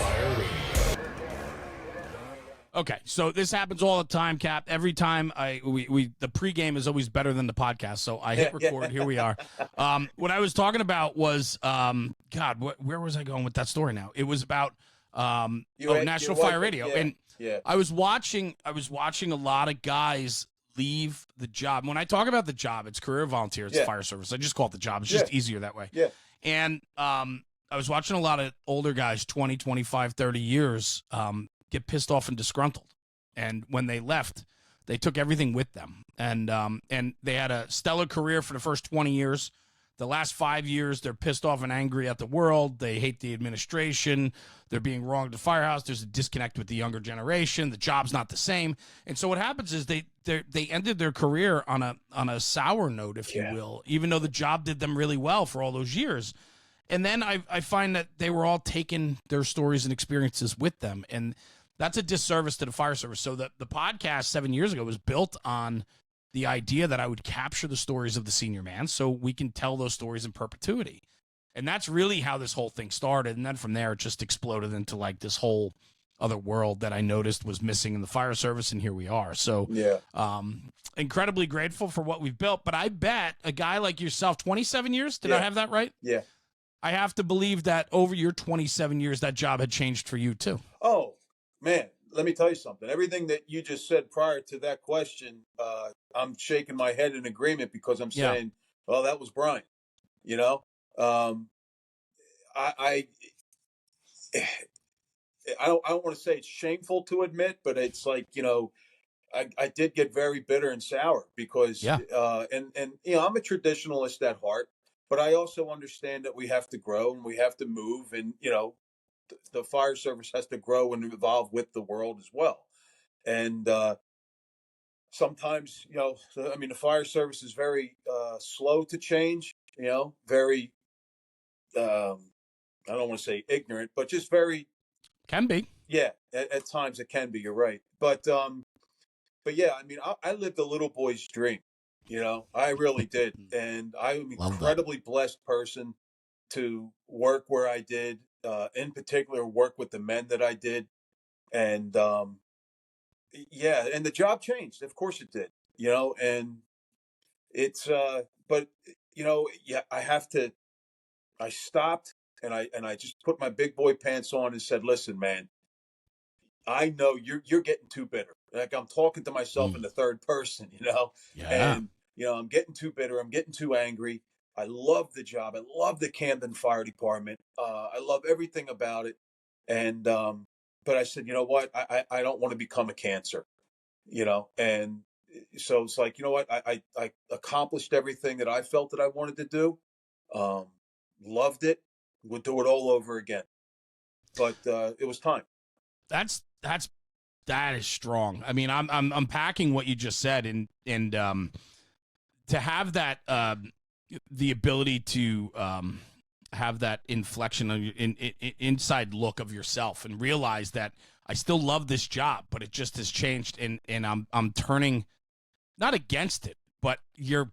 Fire Radio. Okay, so this happens all the time, Cap. Every time the pregame is always better than the podcast. So I hit record. Here we are. What I was talking about was, where was I going with that story now? It was about National Fire Radio, and I was watching a lot of guys leave the job. When I talk about the job, it's career volunteer, it's fire service. I just call it the job. It's just easier that way. Yeah. And I was watching a lot of older guys, 20, 25, 30 years, get pissed off and disgruntled. And when they left, they took everything with them. And they had a stellar career for the first 20 years. The last 5 years, they're pissed off and angry at the world. They hate the administration. They're being wronged at the firehouse. There's a disconnect with the younger generation. The job's not the same. And so what happens is they ended their career on a sour note, if you will, even though the job did them really well for all those years. And then I find that they were all taking their stories and experiences with them. And that's a disservice to the fire service. So the podcast 7 years ago was built on the idea that I would capture the stories of the senior man so we can tell those stories in perpetuity. And that's really how this whole thing started. And then from there, it just exploded into like this whole other world that I noticed was missing in the fire service. And here we are. So incredibly grateful for what we've built. But I bet a guy like yourself, 27 years, did I have that right? Yeah. I have to believe that over your 27 years, that job had changed for you too. Oh, man, let me tell you something. Everything that you just said prior to that question, I'm shaking my head in agreement because I'm saying, well, that was Bryan, you know? I don't want to say it's shameful to admit, but it's like, you know, I did get very bitter and sour because, and you know, I'm a traditionalist at heart, but I also understand that we have to grow and we have to move and, you know, the fire service has to grow and evolve with the world as well. And sometimes, you know, I mean, the fire service is very slow to change, you know, very, I don't want to say ignorant, but just very. Can be. Yeah, at times it can be, you're right. But yeah, I mean, I lived a little boy's dream, you know, I really did. And I'm an incredibly blessed person to work where I did. In particular, work with the men that I did. And, and the job changed. Of course it did, you know, and it's, but, you know, I stopped and I just put my big boy pants on and said, listen, man, I know you're getting too bitter. Like I'm talking to myself in the third person, you know, and, you know, I'm getting too bitter. I'm getting too angry. I love the job. I love the Camden Fire Department. I love everything about it. And, but I said, you know what? I don't want to become a cancer, you know? And so it's like, you know what? I accomplished everything that I felt that I wanted to do. Loved it. Would do it all over again. But, it was time. That is strong. I mean, I'm unpacking what you just said and to have that, the ability to have that inflection on your inside look of yourself and realize that I still love this job, but it just has changed and I'm turning not against it, but you're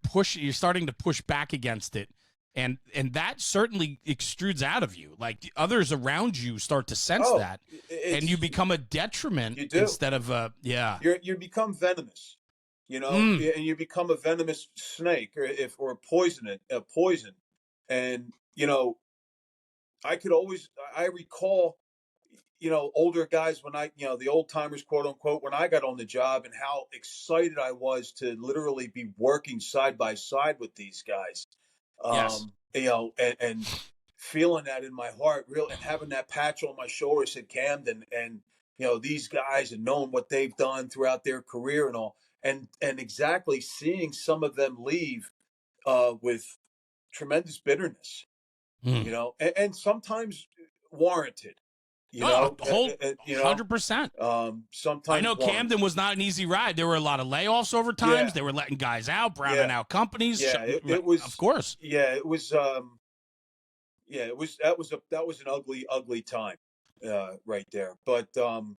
starting to push back against it. And that certainly extrudes out of you. Like the others around you start to sense that and you become a detriment instead of you become venomous. You know, and you become a venomous snake or a poison. And, you know, I recall, you know, older guys when the old timers, quote unquote, when I got on the job and how excited I was to literally be working side by side with these guys. You know, and feeling that in my heart, and having that patch on my shoulder said Camden and, you know, these guys and knowing what they've done throughout their career and all. And exactly seeing some of them leave with tremendous bitterness, you know, and sometimes warranted, you know, 100%. Sometimes I know warranted. Camden was not an easy ride. There were a lot of layoffs over times. Yeah. They were letting guys out, browning out companies. Yeah, it was, of course. Yeah, it was. That was an ugly time, right there. But you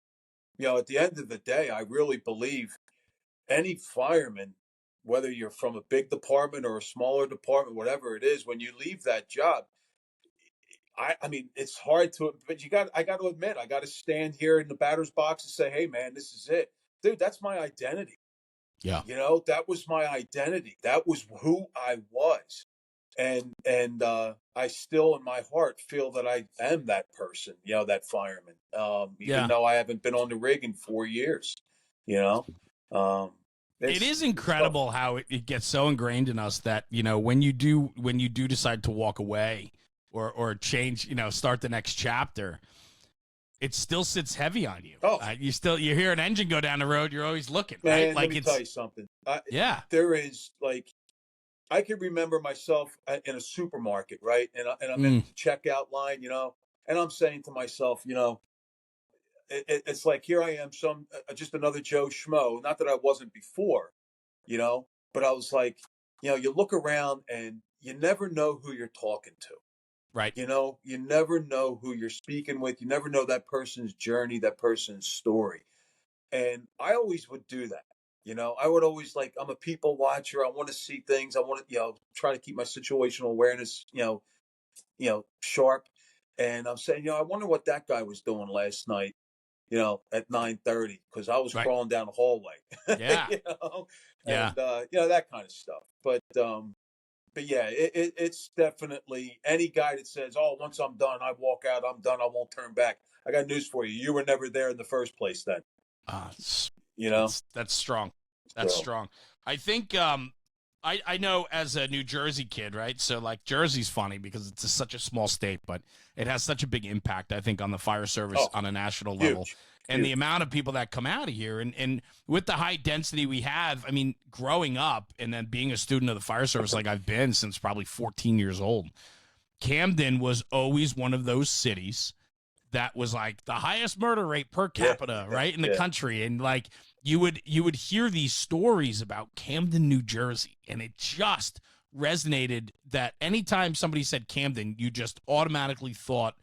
know, at the end of the day, I really believe any fireman, whether you're from a big department or a smaller department, whatever it is, when you leave that job, I mean, it's hard to, but I got to admit, I got to stand here in the batter's box and say, hey, man, this is it. Dude, that's my identity. Yeah. That was my identity. That was who I was. And I still in my heart feel that I am that person, that fireman. Even Yeah. though I haven't been on the rig in 4 years, um, it is incredible how it gets so ingrained in us that, when you do decide to walk away or change, start the next chapter, it still sits heavy on you. Oh, you hear an engine go down the road, you're always looking, man, right? let me tell you something. Yeah. There is I can remember myself in a supermarket, right? And I'm in the checkout line, and I'm saying to myself, it's like, here I am, just another Joe Schmo. Not that I wasn't before, but I was like, you look around and you never know who you're talking to. Right. You never know who you're speaking with. You never know that person's journey, that person's story. And I always would do that. I would always I'm a people watcher. I want to see things. I want to, try to keep my situational awareness, sharp. And I'm saying, I wonder what that guy was doing last night, at 9:30, because I was crawling down the hallway. Yeah. And that kind of stuff. But yeah, it's definitely any guy that says, "Oh, once I'm done, I walk out. I'm done. I won't turn back." I got news for you. You were never there in the first place. Then, that's strong. That's strong. I think I know as a New Jersey kid, right? So Jersey's funny because it's such a small state, but it has such a big impact, I think, on the fire service on a national level. And the amount of people that come out of here and with the high density we have, I mean, growing up and then being a student of the fire service like I've been since probably 14 years old, Camden was always one of those cities that was the highest murder rate per capita, right, in the country. And you would hear these stories about Camden, New Jersey, and it just resonated that anytime somebody said Camden, you just automatically thought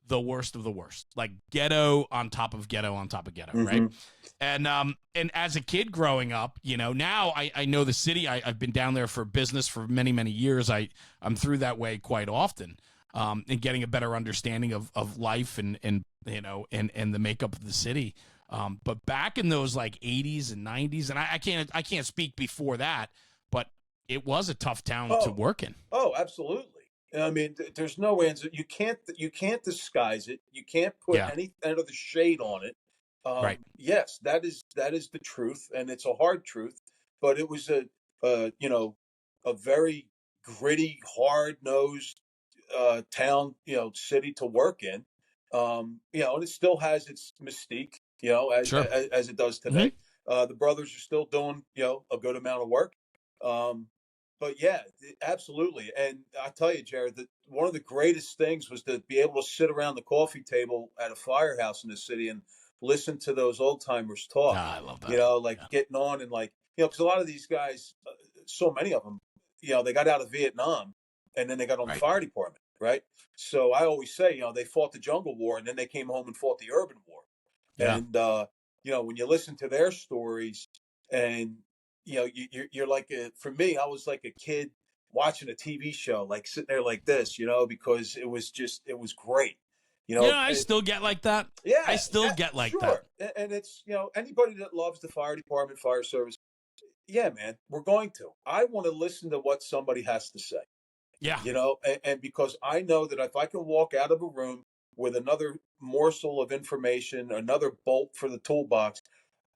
the worst of the worst, like ghetto on top of ghetto on top of ghetto, right? And as a kid growing up, now I know the city. I've been down there for business for many, many years. I'm through that way quite often, and getting a better understanding of life and the makeup of the city. But back in those 80s and 90s, and I can't speak before that, but it was a tough town to work in. Oh, absolutely. I mean, there's no answer. You can't disguise it. You can't put any kind of the shade on it. Right. Yes, that is the truth, and it's a hard truth. But it was a very gritty, hard nosed town, city to work in. And it still has its mystique, as it does today. The brothers are still doing, a good amount of work. But yeah, absolutely. And I tell you, Jared, that one of the greatest things was to be able to sit around the coffee table at a firehouse in the city and listen to those old timers talk. I love that. Getting on and because a lot of these guys, so many of them, they got out of Vietnam and then they got on the fire department, right? So I always say, they fought the jungle war and then they came home and fought the urban war. Yeah. And, when you listen to their stories and, you're for me, I was like a kid watching a TV show, sitting there like this, because it was great. I still get like that. Yeah. I still get like sure. that. And it's, anybody that loves the fire department, fire service. Yeah, man, we're going to. I want to listen to what somebody has to say. Yeah. And because I know that if I can walk out of a room with another morsel of information, another bolt for the toolbox,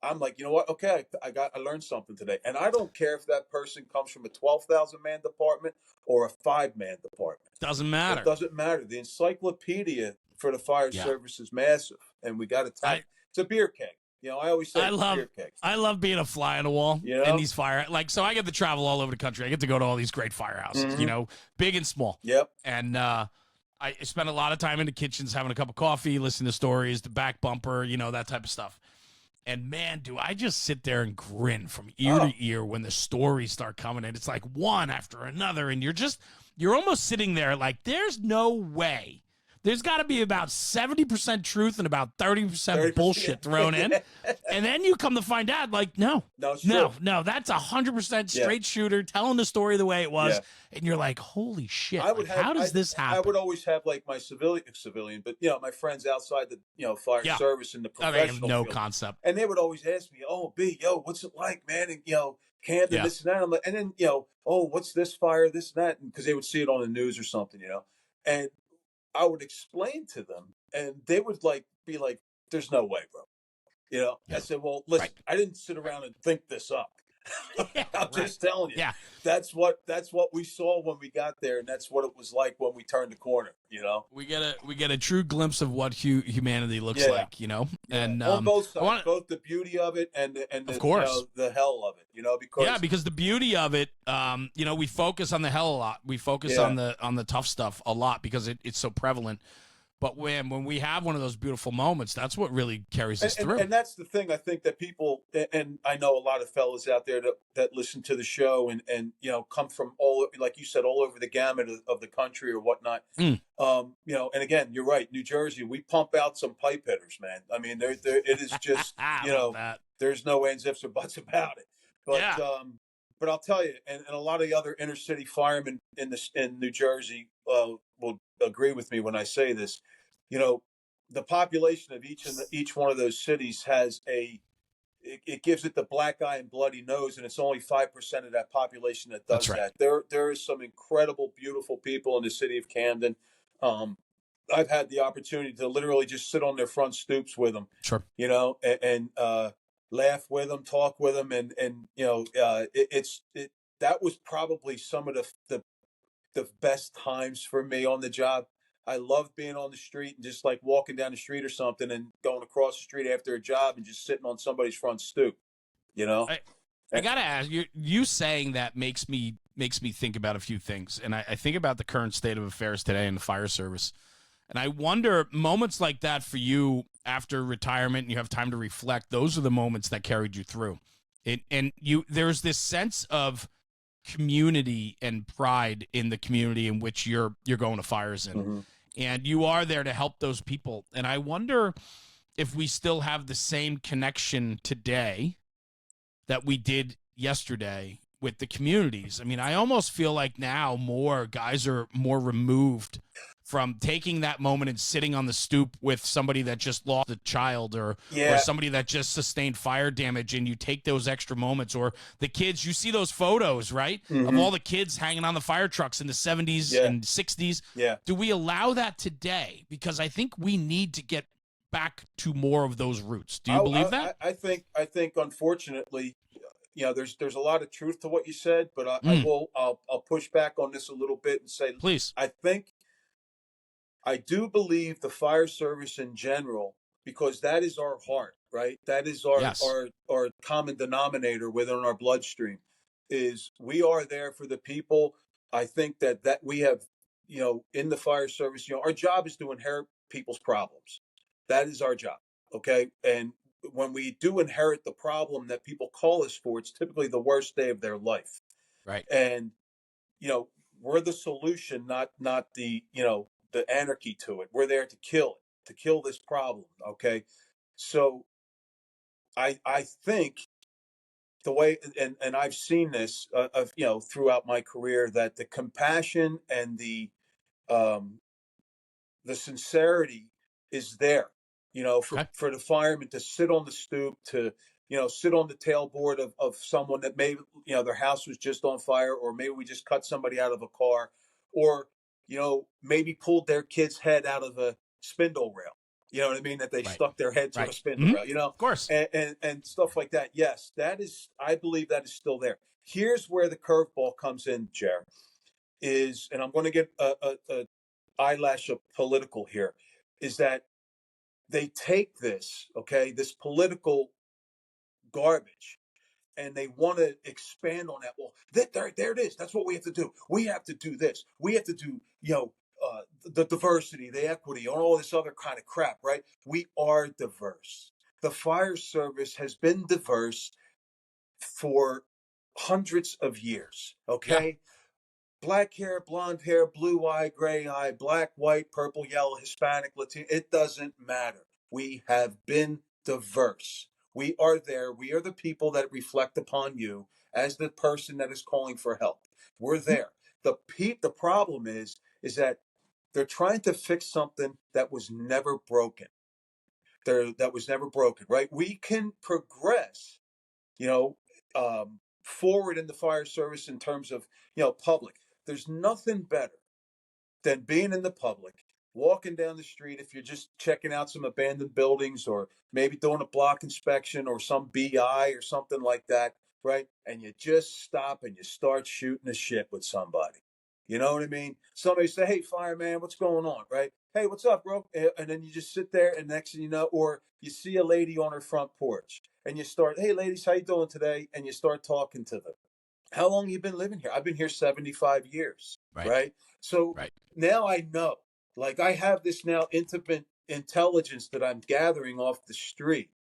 I'm like, you know what? Okay, I learned something today. And I don't care if that person comes from a 12,000 man department or a 5-man department. Doesn't matter. It doesn't matter. The encyclopedia for the fire service is massive. And we got to it's a beer keg. I always say beer keg. I love being a fly on the wall in these fire. So I get to travel all over the country. I get to go to all these great firehouses, big and small. Yep. And I spend a lot of time in the kitchens having a cup of coffee, listening to stories, the back bumper, that type of stuff. And man, do I just sit there and grin from ear to ear when the stories start coming in. It's like one after another. And you're almost sitting there like, there's no way there's got to be about 70% truth and about 30% bullshit thrown in. And then you come to find out, like, no, that's 100% straight shooter telling the story the way it was. Yeah. And you're like, holy shit, how does this happen? I would always have like my civilian, but my friends outside the fire service and the professional they have no field. concept. And they would always ask me, "Oh, B, what's it like, man?" And Camden, this and that. I'm like, and then "Oh, what's this fire, this and that?" Because they would see it on the news or something, And I would explain to them, and they would be like, "There's no way, bro." I said, "Well, listen, I didn't sit around and think this up. I'm just telling you. Yeah. That's what we saw when we got there, and that's what it was like when we turned the corner. We get a true glimpse of what humanity looks like. And on both sides, both the beauty of it and the, of course, the hell of it. Because the beauty of it, we focus on the hell a lot. We focus on the tough stuff a lot because it's so prevalent. But when we have one of those beautiful moments, that's what really carries us through. And that's the thing I think that people, and I know a lot of fellas out there that listen to the show and come from like you said, all over the gamut of the country or whatnot. And again, you're right. New Jersey, we pump out some pipe hitters, man. I mean, it is just, there's no ands, ifs, or buts about it. But, but I'll tell you, and a lot of the other inner city firemen in New Jersey will agree with me when I say this. The population of each one of those cities has it gives it the black eye and bloody nose, and it's only 5% of that population that does that. There is some incredible, beautiful people in the city of Camden. I've had the opportunity to literally just sit on their front stoops with them, and laugh with them, talk with them, and that was probably some of the best times for me on the job. I loved being on the street and just like walking down the street or something and going across the street after a job and just sitting on somebody's front stoop, I gotta ask you saying that makes me think about a few things. And I think about the current state of affairs today in the fire service. And I wonder, moments like that for you after retirement and you have time to reflect, those are the moments that carried you through. There's this sense of community and pride in the community in which you're going to fires in. Mm-hmm. And you are there to help those people. And I wonder if we still have the same connection today that we did yesterday with the communities. I mean, I almost feel like now more guys are more removed from taking that moment and sitting on the stoop with somebody that just lost a child or somebody that just sustained fire damage, and you take those extra moments. Or the kids, you see those photos, right, of all the kids hanging on the fire trucks in the 70s and 60s. Yeah. Do we allow that today? Because I think we need to get back to more of those roots. Do you believe that? I think unfortunately, there's a lot of truth to what you said, but I'll push back on this a little bit and say, please. I do believe the fire service in general, because that is our heart, right? That is our common denominator within our bloodstream, is we are there for the people. I think that we have, in the fire service, our job is to inherit people's problems. That is our job. Okay. And when we do inherit the problem that people call us for, it's typically the worst day of their life. Right. And, we're the solution, not the, the anarchy to it. We're there to kill this problem. Okay. So I think the way, and I've seen this throughout my career, that the compassion and the sincerity is there, for the firemen to sit on the stoop, to, sit on the tailboard of someone that maybe, their house was just on fire, or maybe we just cut somebody out of a car, or, maybe pulled their kid's head out of a spindle rail. You know what I mean? That they stuck their head to a spindle rail, Of course. And stuff like that. Yes, I believe that is still there. Here's where the curveball comes in, Jer, and I'm going to get a eyelash of political here, is that they take this political garbage, and they want to expand on that. Well, there it is. That's what we have to do. We have to do this. We have to do, the diversity, the equity, all this other kind of crap, right? We are diverse. The fire service has been diverse for hundreds of years, okay? black hair, blonde hair, blue eye, gray eye, black, white, purple, yellow, Hispanic, Latino. It doesn't matter. We have been diverse. We are there. We are the people that reflect upon you as the person that is calling for help. We're there. The problem is that they're trying to fix something that was never broken. That was never broken, right? We can progress, you know, forward in the fire service in terms of, public. There's nothing better than being in the public, walking down the street. If you're just checking out some abandoned buildings or maybe doing a block inspection or some BI or something like that, right? And you just stop and you start shooting the shit with somebody. You know what I mean? Somebody say, "Hey, fireman, what's going on?" Right? "Hey, what's up, bro?" And then you just sit there, and next thing you know, or you see a lady on her front porch, and you start, "Hey, ladies, how you doing today?" And you start talking to them. "How long you been living here?" "I've been here 75 years." Right? So Right. now I know, like, I have this now intimate intelligence that I'm gathering off the street,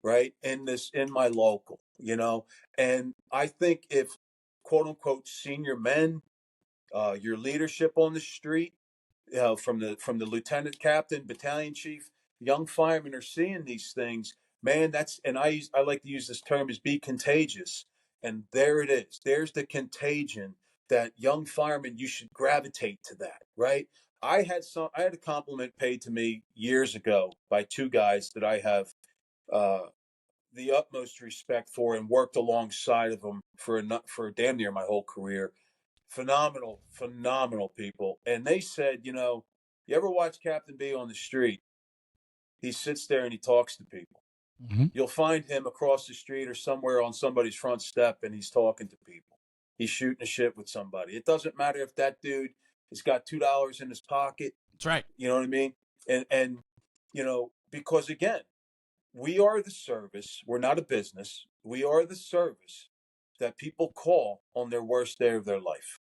right? In my local, and I think if, quote unquote, senior men, your leadership on the street, from the lieutenant captain, battalion chief, young firemen are seeing these things, man. I like to use this term as be contagious, and there it is. There's the contagion that young firemen, you should gravitate to that, right? I had a compliment paid to me years ago by two guys that I have uh, the utmost respect for and worked alongside of them for damn near my whole career. Phenomenal, phenomenal people. And they said, you ever watch Captain B on the street? He sits there and he talks to people. Mm-hmm. You'll find him across the street or somewhere on somebody's front step, and he's talking to people. He's shooting a shit with somebody. It doesn't matter if that dude has got $2 in his pocket. That's right. You know what I mean? And because again, we are the service. We're not a business. We are the service that people call on their worst day of their life.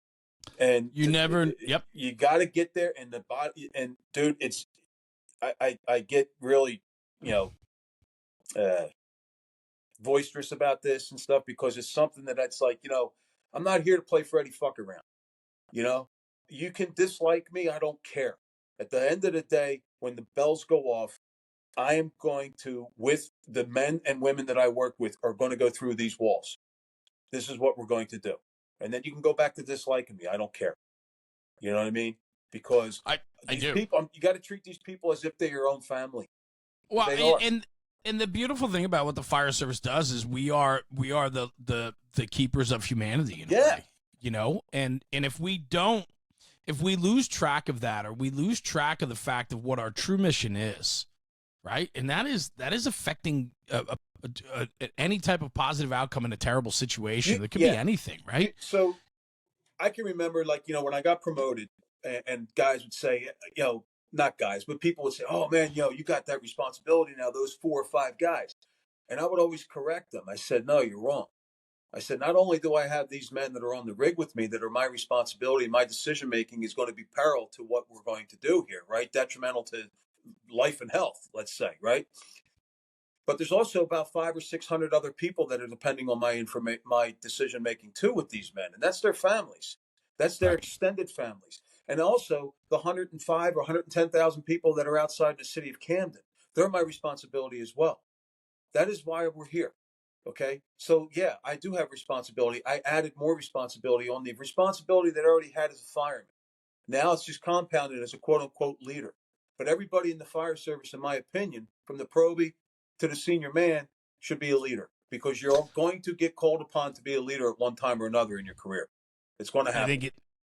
And Yep. You got to get there, and the body, and dude, I get really, boisterous about this and stuff because it's something that's like, I'm not here to play Freddy fuck around. You can dislike me. I don't care. At the end of the day, when the bells go off, I am going to, with the men and women that I work with, are going to go through these walls. This is what we're going to do. And then you can go back to disliking me. I don't care. You know what I mean? Because these people, you got to treat these people as if they're your own family. Well, and the beautiful thing about what the fire service does is we are the keepers of humanity in a way, and if we lose track of that, or we lose track of the fact of what our true mission is, right? And that is affecting any type of positive outcome in a terrible situation. It could be anything, right? So I can remember, like, when I got promoted, and guys would say, not guys, but people would say, "Oh man, you got that responsibility now, those 4 or 5 guys." And I would always correct them. I said, "No, you're wrong." I said, "Not only do I have these men that are on the rig with me that are my responsibility, my decision making is going to be peril to what we're going to do here, right? Detrimental to life and health, let's say, right? But there's also about 500 or 600 other people that are depending on my decision making too with these men, and that's their families, that's their extended families, and also the 105 or 110,000 people that are outside the city of Camden. They're my responsibility as well. That is why we're here. Okay, so yeah, I do have responsibility. I added more responsibility on the responsibility that I already had as a fireman. Now it's just compounded as a quote unquote leader. But everybody in the fire service, in my opinion, from the Proby to the senior man, should be a leader, because you're going to get called upon to be a leader at one time or another in your career. It's going to happen.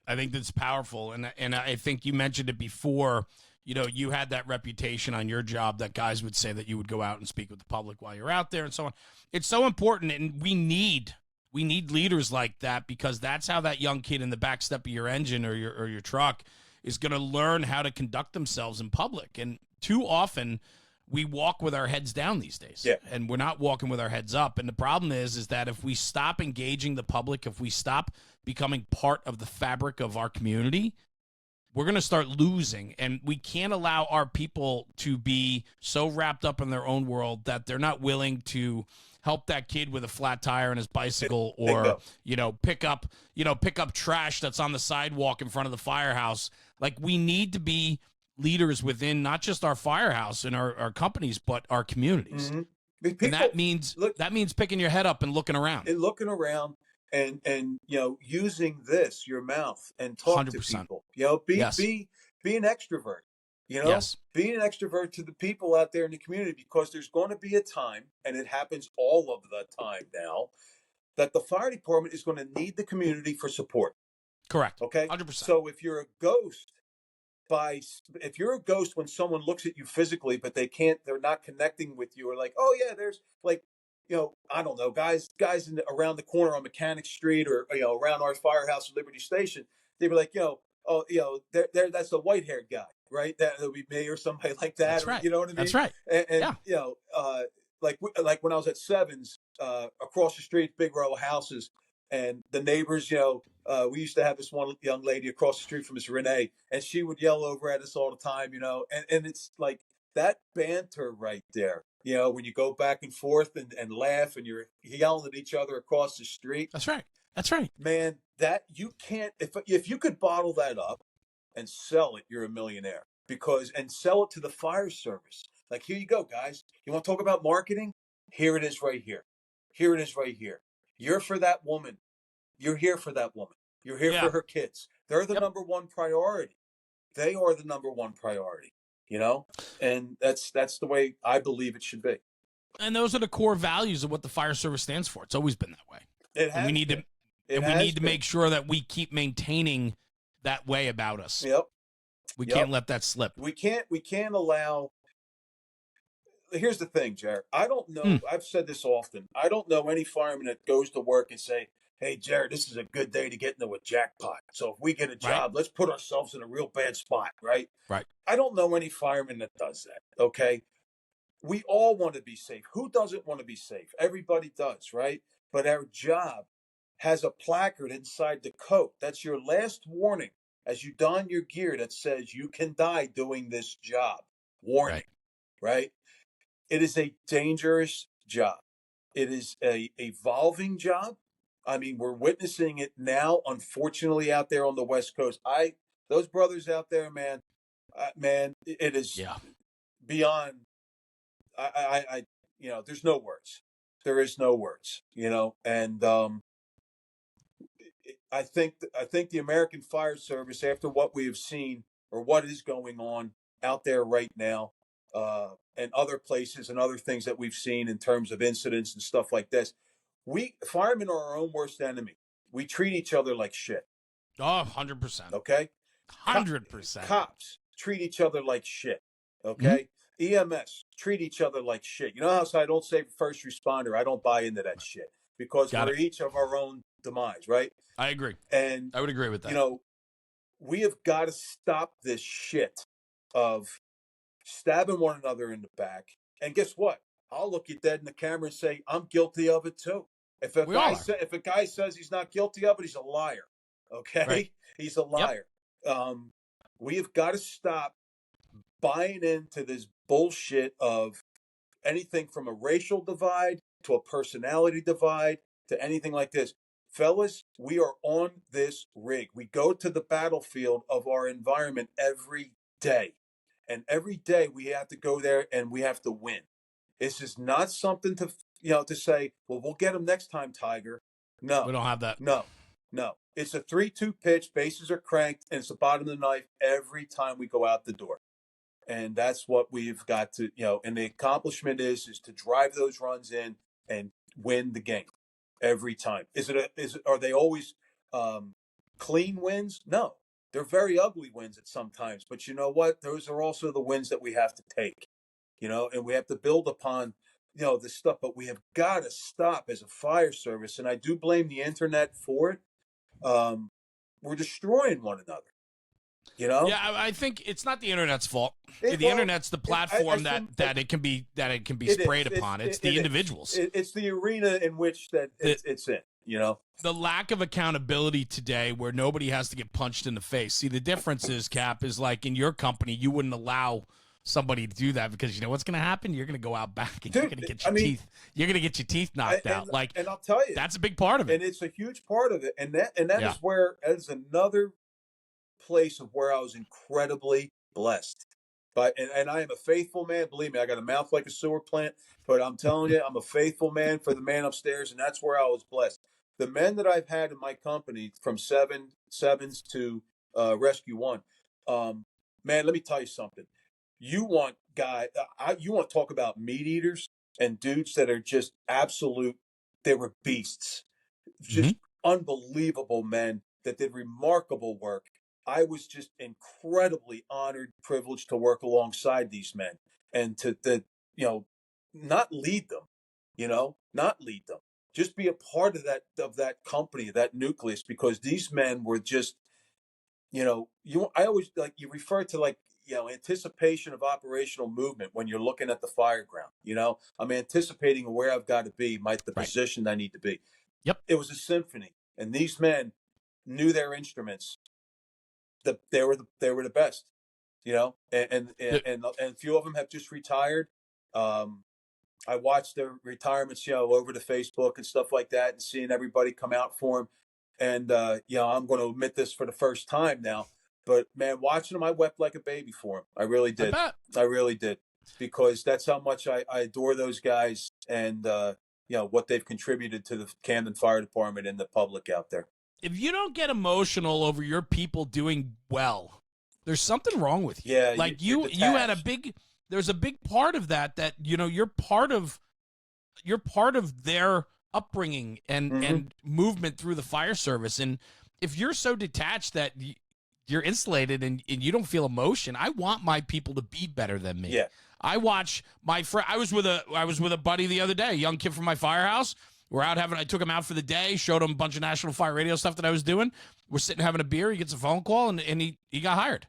I think that's powerful, and I think you mentioned it before. You had that reputation on your job that guys would say that you would go out and speak with the public while you're out there and so on. It's so important, and we need leaders like that, because that's how that young kid in the back step of your engine or your truck is going to learn how to conduct themselves in public. And too often we walk with our heads down these days, and we're not walking with our heads up. And the problem is that if we stop engaging the public, if we stop becoming part of the fabric of our community, we're going to start losing. And we can't allow our people to be so wrapped up in their own world that they're not willing to help that kid with a flat tire on his bicycle, or Bingo. pick up trash that's on the sidewalk in front of the firehouse. Like, we need to be leaders within not just our firehouse and our companies, but our communities. Mm-hmm. And that means picking your head up and looking around. And using your mouth and talk 100%. to people. Be an extrovert. Yes. Be an extrovert to the people out there in the community, because there's going to be a time, and it happens all of the time now, that the fire department is going to need the community for support. Correct. Okay. 100%. So if you're a ghost when someone looks at you physically, but they're not connecting with you, or like, oh yeah, there's like, I don't know, guys around the corner on Mechanic Street, or around our firehouse at Liberty Station, they were like, that's the white haired guy, right? That would be me or somebody like that. That's right. You know what I mean? That's right. And like when I was at Sevens, across the street, big row of houses, and the neighbors, we used to have this one young lady across the street from Miss Renee, and she would yell over at us all the time, and it's like that banter right there, when you go back and forth and laugh, and you're yelling at each other across the street. That's right. That's right. Man, that you can't, if you could bottle that up and sell it, you're a millionaire, and sell it to the fire service. Like, here you go, guys. You want to talk about marketing? Here it is right here. Here it is right here. You're for that woman. You're here for that woman. You're here for her kids. They're the number one priority. They are the number one priority, and that's the way I believe it should be. And those are the core values of what the fire service stands for. It's always been that way. We need to make sure that we keep maintaining that way about us. Yep. We can't let that slip. We can't allow. Here's the thing, Jared. I don't know. I've said this often. I don't know any fireman that goes to work and say, hey, Jared, this is a good day to get into a jackpot. So if we get a job, let's put ourselves in a real bad spot, right? Right. I don't know any fireman that does that, okay? We all want to be safe. Who doesn't want to be safe? Everybody does, right? But our job has a placard inside the coat. That's your last warning as you don your gear that says you can die doing this job. Warning, right? It is a dangerous job. It is a evolving job. I mean, we're witnessing it now, unfortunately, out there on the West Coast. Those brothers out there, man, it is beyond. There's no words. There is no words, and I think the American Fire Service, after what we have seen or what is going on out there right now, and other places and other things that we've seen in terms of incidents and stuff like this, firemen are our own worst enemy. We treat each other like shit. Oh, 100%. Okay? 100%. Cops treat each other like shit. Okay? Mm-hmm. EMS treat each other like shit. You know how I don't say first responder? I don't buy into that shit, because we're each of our own demise, right? I agree. And I would agree with that. We have got to stop this shit of stabbing one another in the back. And guess what? I'll look you dead in the camera and say, I'm guilty of it too. If a guy says he's not guilty of it, he's a liar. Okay? Right. He's a liar. Yep. We have got to stop buying into this bullshit of anything from a racial divide to a personality divide to anything like this. Fellas, we are on this rig. We go to the battlefield of our environment every day. And every day we have to go there and we have to win. This is not something to say, well, we'll get him next time, Tiger. No. We don't have that. No. It's a 3-2 pitch. Bases are cranked, and it's the bottom of the knife every time we go out the door. And that's what we've got to, and the accomplishment is to drive those runs in and win the game every time. Are they always clean wins? No. They're very ugly wins at some times, but you know what? Those are also the wins that we have to take, and we have to build upon, this stuff, but we have got to stop as a fire service. And I do blame the internet for it. We're destroying one another, Yeah, I think it's not the internet's fault. The internet's the platform that it can be sprayed upon. It's the individuals. It's the arena in which it's in. The lack of accountability today, where nobody has to get punched in the face. See, the difference is, Cap, is like in your company, you wouldn't allow somebody to do that, because you know what's going to happen? You're going to go out back and Dude, you're going to get your teeth. You're going to get your teeth knocked out. Like, and I'll tell you, that's a big part of it. And it's a huge part of it. And that is another place of where I was incredibly blessed. But and I am a faithful man. Believe me, I got a mouth like a sewer plant. But I'm telling you, I'm a faithful man for the man upstairs, and that's where I was blessed. The men that I've had in my company, from sevens to Rescue One, man, let me tell you something. You want you want to talk about meat eaters and dudes that are just absolute. They were beasts, just unbelievable men that did remarkable work. I was just incredibly honored, privileged to work alongside these men and to not lead them, not lead them. Just be a part of that company, that nucleus, because these men were just, I always, like, you refer to, like, anticipation of operational movement when you're looking at the fire ground. I'm anticipating where I've got to be, the position I need to be. Yep. It was a symphony, and these men knew their instruments. They were the best, and a few of them have just retired. I watched their retirements, over to Facebook and stuff like that, and seeing everybody come out for them. And I'm going to admit this for the first time now, but man, watching them, I wept like a baby for them. I really did. I really did, because that's how much I adore those guys, and what they've contributed to the Camden Fire Department and the public out there. If you don't get emotional over your people doing well, there's something wrong with you. Yeah, like you had there's a big part of that you're part of their upbringing and movement through the fire service. And if you're so detached that you're insulated and you don't feel emotion, I want my people to be better than me. Yeah. I watch my friend. I was with a buddy the other day, a young kid from my firehouse. We're out I took him out for the day, showed him a bunch of National Fire Radio stuff that I was doing. We're sitting having a beer. He gets a phone call and he got hired.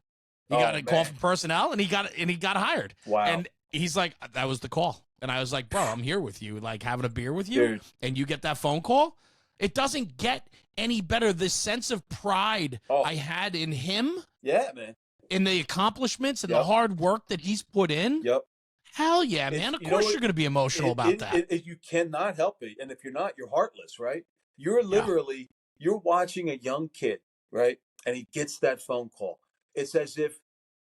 He got a call from personnel and he got hired. Wow. And he's like, that was the call. And I was like, bro, I'm here with you, like having a beer with you. Dude. And you get that phone call. It doesn't get any better. This sense of pride I had in him. Yeah, man. In the accomplishments and the hard work that he's put in. Yep. Hell yeah, man. Of course you're going to be emotional about that. You cannot help it. And if you're not, you're heartless, right? You're literally, you're watching a young kid, right? And he gets that phone call. It's as if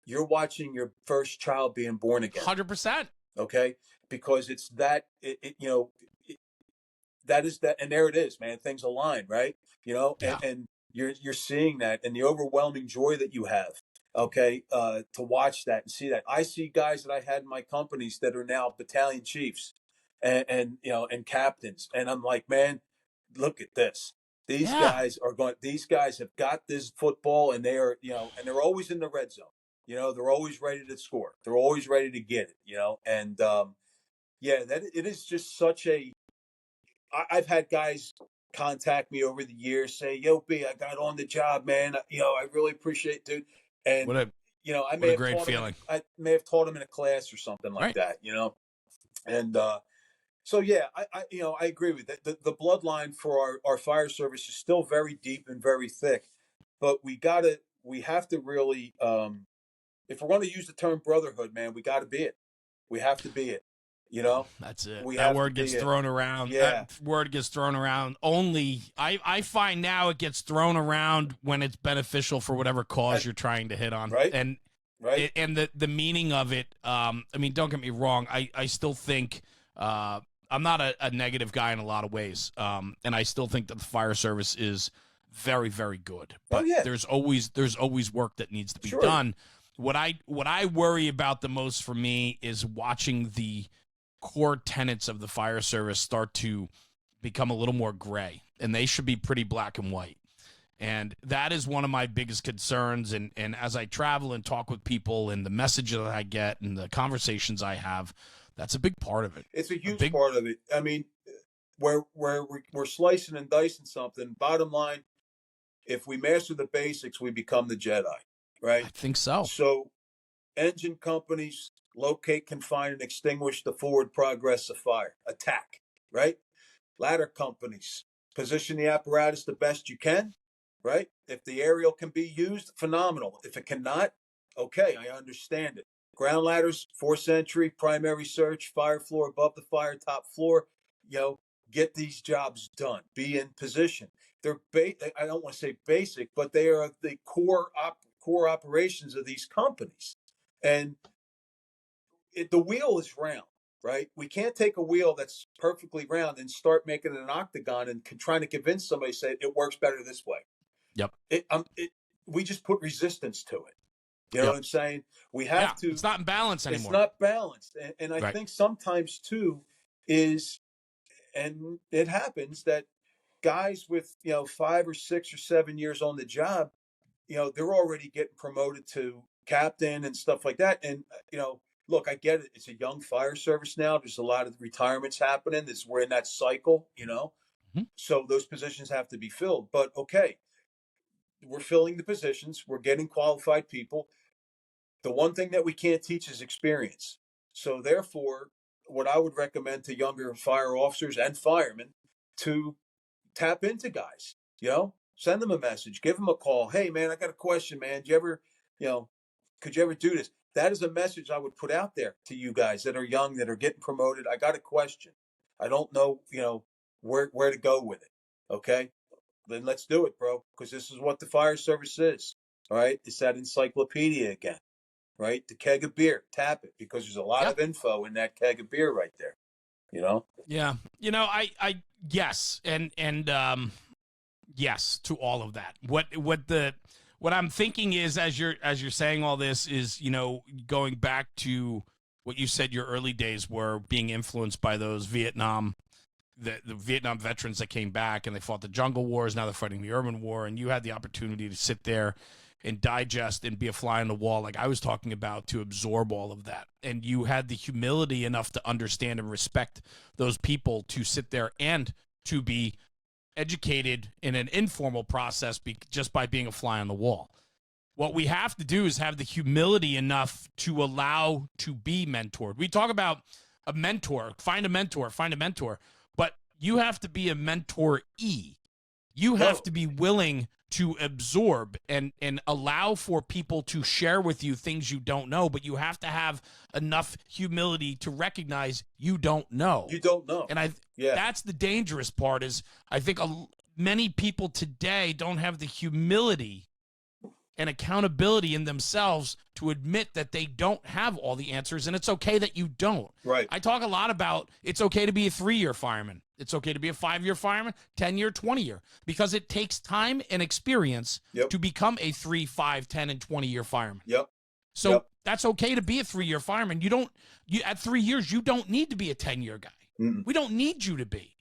you're watching your first child being born again. 100%. Okay? Because it's that, that is that. And there it is, man. Things align, right? And you're seeing that, and the overwhelming joy that you have. Okay, to watch that and see that. I see guys that I had in my companies that are now battalion chiefs and captains. And I'm like, man, look at this. These guys have got this football, and they are, and they're always in the red zone. They're always ready to score. They're always ready to get it, and that it is just such a, I've had guys contact me over the years, say, "Yo, B, I got on the job, man. I really appreciate it, dude." And I may have taught him in a class or something like that, And so yeah, I agree with that. The bloodline for our fire service is still very deep and very thick, but we have to really, if we're going to use the term brotherhood, man, we got to be it. We have to be it. That's it. That word gets thrown around. Yeah. That word gets thrown around only. I find now it gets thrown around when it's beneficial for whatever cause you're trying to hit on. Right. And and the meaning of it. I mean, don't get me wrong. I still think I'm not a negative guy in a lot of ways. And I still think that the fire service is very, very good. But there's always work that needs to be done. What I worry about the most for me is watching the core tenets of the fire service start to become a little more gray, and they should be pretty black and white. And that is one of my biggest concerns. And as I travel and talk with people and the message that I get and the conversations I have, that's a big part of it. It's a huge part of it. I mean, where we're slicing and dicing something, bottom line, if we master the basics, we become the Jedi, right? I think so. So engine companies, locate, confine, and extinguish the forward progress of fire. Attack, right? Ladder companies, position the apparatus the best you can, right? If the aerial can be used, phenomenal. If it cannot, okay, I understand it. ground ladders, 4th century, primary search, fire floor above the fire, top floor, you know, get these jobs done, be in position. They're, I don't want to say basic, but they are the core operations of these companies. And the wheel is round, right? We can't take a wheel that's perfectly round and start making it an octagon and trying to convince somebody, say it works better this way. Yep. We just put resistance to it. You know what I'm saying? We have to. It's not in balance anymore. It's not balanced. And I think sometimes, too, and it happens that guys with, 5 or 6 or 7 years on the job, they're already getting promoted to captain and stuff like that. And, look, I get it. It's a young fire service now. There's a lot of retirements happening. We're in that cycle, Mm-hmm. So those positions have to be filled. But, okay, we're filling the positions. We're getting qualified people. The one thing that we can't teach is experience. So therefore, what I would recommend to younger fire officers and firemen to tap into guys, send them a message, give them a call. Hey man, I got a question, man. Could you ever do this? That is a message I would put out there to you guys that are young, that are getting promoted. I got a question. I don't know, where to go with it. Okay. Then let's do it, bro. Because this is what the fire service is. All right. It's that encyclopedia again. Right? The keg of beer, tap it, because there's a lot of info in that keg of beer right there. Yeah. I yes, and yes to all of that. What I'm thinking is, as you're saying all this, is going back to what you said your early days were, being influenced by those Vietnam veterans that came back and they fought the jungle wars. Now they're fighting the urban war, and you had the opportunity to sit there and digest and be a fly on the wall, like I was talking about, to absorb all of that. And you had the humility enough to understand and respect those people to sit there and to be educated in an informal process just by being a fly on the wall. What we have to do is have the humility enough to allow to be mentored. We talk about a mentor, find a mentor, but you have to be a mentoree. You have to be willing to absorb and allow for people to share with you things you don't know, but you have to have enough humility to recognize you don't know. You don't know. And that's the dangerous part, is I think many people today don't have the humility and accountability in themselves to admit that they don't have all the answers, and it's okay that you don't. Right. I talk a lot about it's okay to be a 3-year fireman. It's okay to be a 5-year fireman, 10-year, 20-year, because it takes time and experience to become a 3, 5, 10, and 20-year fireman. So that's okay to be a 3-year fireman. At 3 years, you don't need to be a 10-year guy. Mm-mm. We don't need you to be.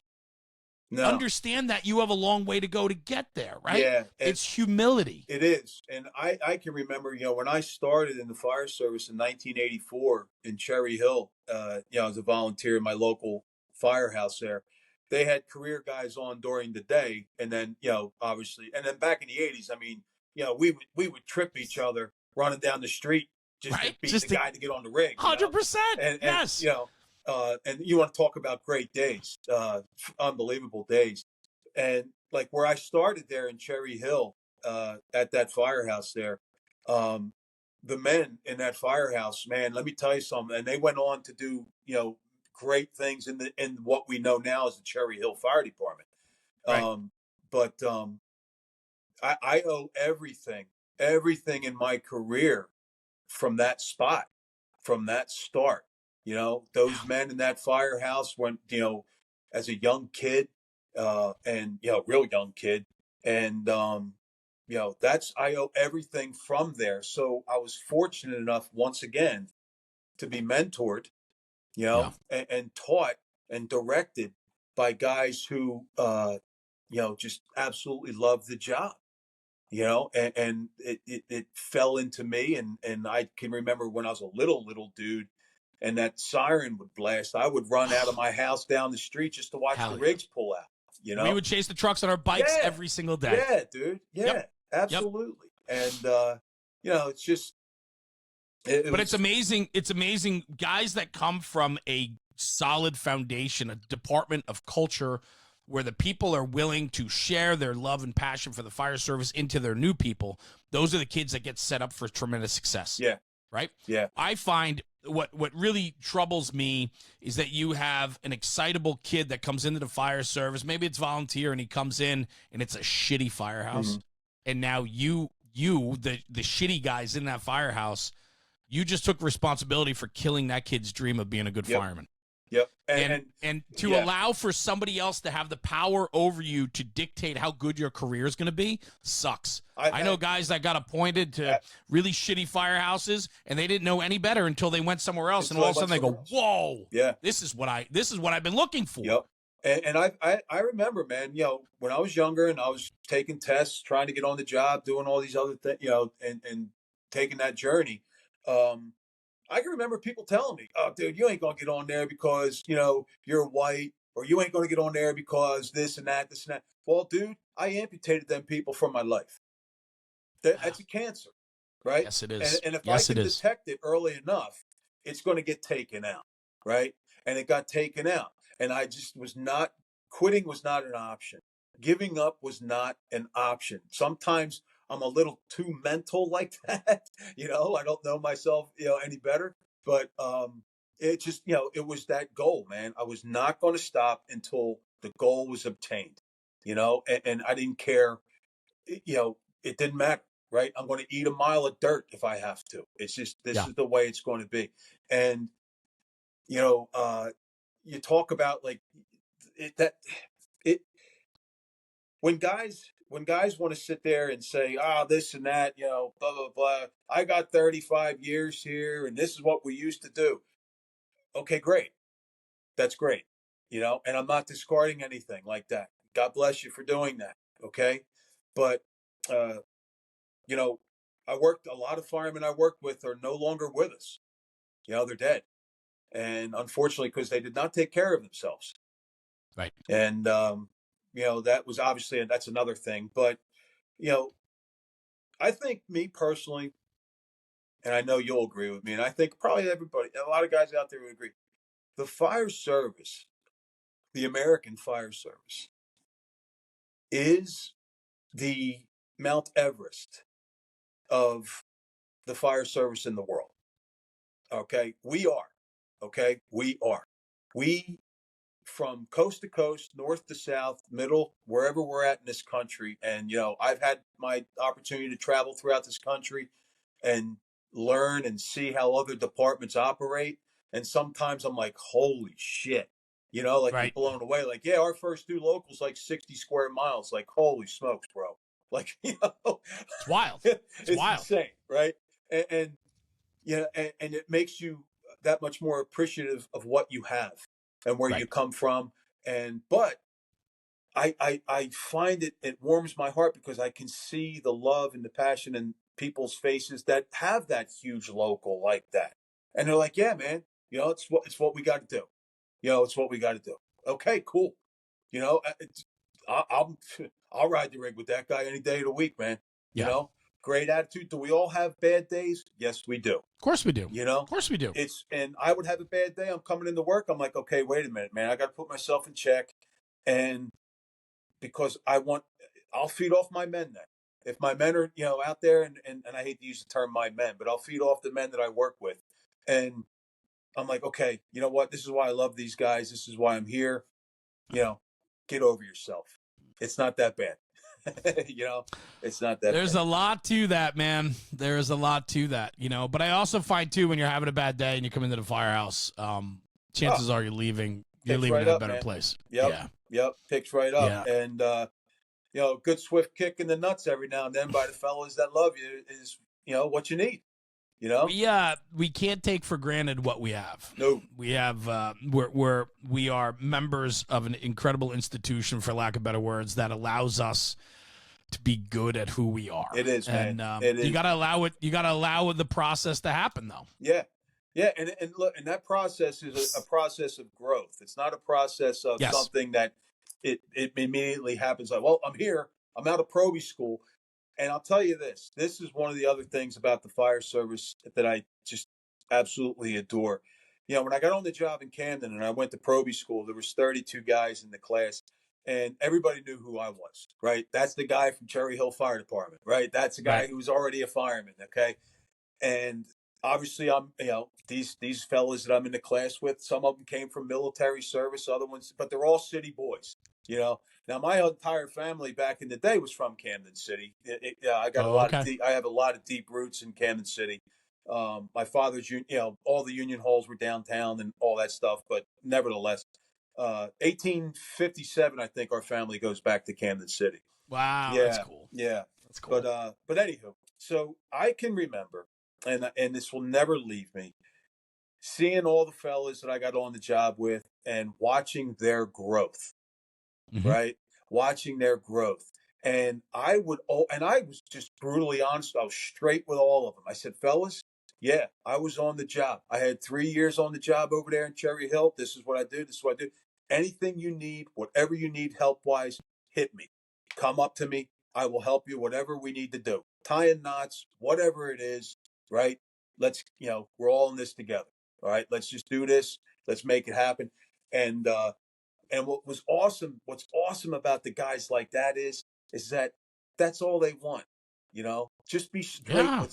No. Understand that you have a long way to go to get there, right? Yeah. It's humility. It is. And I can remember, when I started in the fire service in 1984 in Cherry Hill, as a volunteer in my local firehouse there, they had career guys on during the day. And then, obviously, and then back in the 80s, I mean, we would trip each other running down the street just to beat the guy to get on the rig. 100%. Yes. And you want to talk about great days, unbelievable days. And like where I started there in Cherry Hill, at that firehouse there, the men in that firehouse, man, let me tell you something. And they went on to do, great things in what we know now as the Cherry Hill Fire Department. Right. But I owe everything in my career from that spot, from that start. Those men in that firehouse went, as a young kid, and, real young kid. And, I owe everything from there. So I was fortunate enough, once again, to be mentored, and taught and directed by guys who, just absolutely loved the job. And it fell into me. And I can remember when I was a little dude, and that siren would blast, I would run out of my house down the street just to watch the rigs pull out. We would chase the trucks on our bikes every single day. Yeah, dude. Yeah, absolutely. And it's just. It's amazing. It's amazing, guys that come from a solid foundation, a department of culture, where the people are willing to share their love and passion for the fire service into their new people. Those are the kids that get set up for tremendous success. Yeah. right? Yeah. I find what really troubles me is that you have an excitable kid that comes into the fire service. Maybe it's volunteer, and he comes in and it's a shitty firehouse. And now you the shitty guys in that firehouse, you just took responsibility for killing that kid's dream of being a good fireman. Yep. And to allow for somebody else to have the power over you to dictate how good your career is going to be sucks. I know guys that got appointed to really shitty firehouses, and they didn't know any better until they went somewhere else, and all of a sudden they go, "Whoa, this is what I've been looking for." Yep. And I remember, man, when I was younger and I was taking tests, trying to get on the job, doing all these other things, and taking that journey. I can remember people telling me, "Oh, dude, you ain't gonna get on there because you're white, or you ain't gonna get on there because this and that, this and that." Well, dude, I amputated them people from my life. That's a cancer, right? Yes, it is. And if I can detect it early enough, it's going to get taken out, right? And it got taken out, and I just was not. Quitting was not an option. Giving up was not an option. Sometimes I'm a little too mental like that. I don't know myself, any better. But it just, it was that goal, man. I was not going to stop until the goal was obtained, and I didn't care, it didn't matter, right? I'm going to eat a mile of dirt if I have to. It's just, this is the way it's going to be. And, you talk about like it, when guys want to sit there and say, this and that, blah, blah, blah. I got 35 years here and this is what we used to do. Okay, great. That's great. And I'm not discarding anything like that. God bless you for doing that. Okay. But, a lot of firemen I worked with are no longer with us. They're dead. And unfortunately, because they did not take care of themselves. Right. And, that was obviously, that's another thing. But, I think me personally, and I know you'll agree with me, and I think probably everybody, a lot of guys out there would agree, the fire service, the American fire service, is the Mount Everest of the fire service in the world. Okay? We are. Okay? We are. We, from coast to coast, north to south, middle, wherever we're at in this country. And, I've had my opportunity to travel throughout this country and learn and see how other departments operate. And sometimes I'm like, holy shit, like you're blown away. Like, yeah, our first two locals, like 60 square miles. Like, holy smokes, bro. Like, it's wild. It's wild. Insane, right? And it makes you that much more appreciative of what you have and where you come from. But I find it warms my heart because I can see the love and the passion in people's faces that have that huge local like that. And they're like, yeah, man, it's what we got to do. It's what we got to do. Okay, cool. I'll ride the rig with that guy any day of the week, man. Great attitude. Do we all have bad days? Yes, we do. Of course we do. Of course we do. And I would have a bad day. I'm coming into work. I'm like, okay, wait a minute, man. I got to put myself in check. And because I'll feed off my men then. If my men are, out there and I hate to use the term my men, but I'll feed off the men that I work with. And I'm like, okay, you know what? This is why I love these guys. This is why I'm here. Get over yourself. It's not that bad. It's not that There's bad. a lot to that, man. There is a lot to that, But I also find, too, when you're having a bad day and you come into the firehouse, chances are you're leaving in a better place. Yep. Picks right up. Yeah. And, good swift kick in the nuts every now and then by the fellas that love you is, what you need. We can't take for granted what we have. No, we have. We are members of an incredible institution, for lack of better words, that allows us to be good at who we are. It is, and, man. It is. You gotta allow it. You gotta allow the process to happen, though. Yeah, and look, and that process is a process of growth. It's not a process of something that it immediately happens. Like, well, I'm here. I'm out of Proby School. And I'll tell you this is one of the other things about the fire service that I just absolutely adore. When I got on the job in Camden and I went to Proby School, there was 32 guys in the class and everybody knew who I was, right? That's the guy from Cherry Hill Fire Department, right? That's the guy who was already a fireman, okay? And obviously I'm, these fellas that I'm in the class with, some of them came from military service, other ones, but they're all city boys, you know. Now my entire family back in the day was from Camden City. I got a Oh, lot of okay. I have a lot of deep roots in Camden City. My father's, all the union halls were downtown and all that stuff, but nevertheless, 1857, I think our family goes back to Camden City. Wow, that's Yeah, cool. yeah. That's cool. But anywho, so I can remember, and this will never leave me, seeing all the fellas that I got on the job with and watching their growth, Mm-hmm. right? Watching their growth. And I was just brutally honest. I was straight with all of them. I said, fellas, yeah, I was on the job. I had 3 years on the job over there in Cherry Hill. This is what I do. This is what I do. Anything you need, whatever you need help wise, hit me. Come up to me. I will help you, whatever we need to do. Tying knots, whatever it is, right? Let's, we're all in this together. All right. Let's just do this. Let's make it happen. And, and what's awesome about the guys like that is that that's all they want, just be straight Yeah,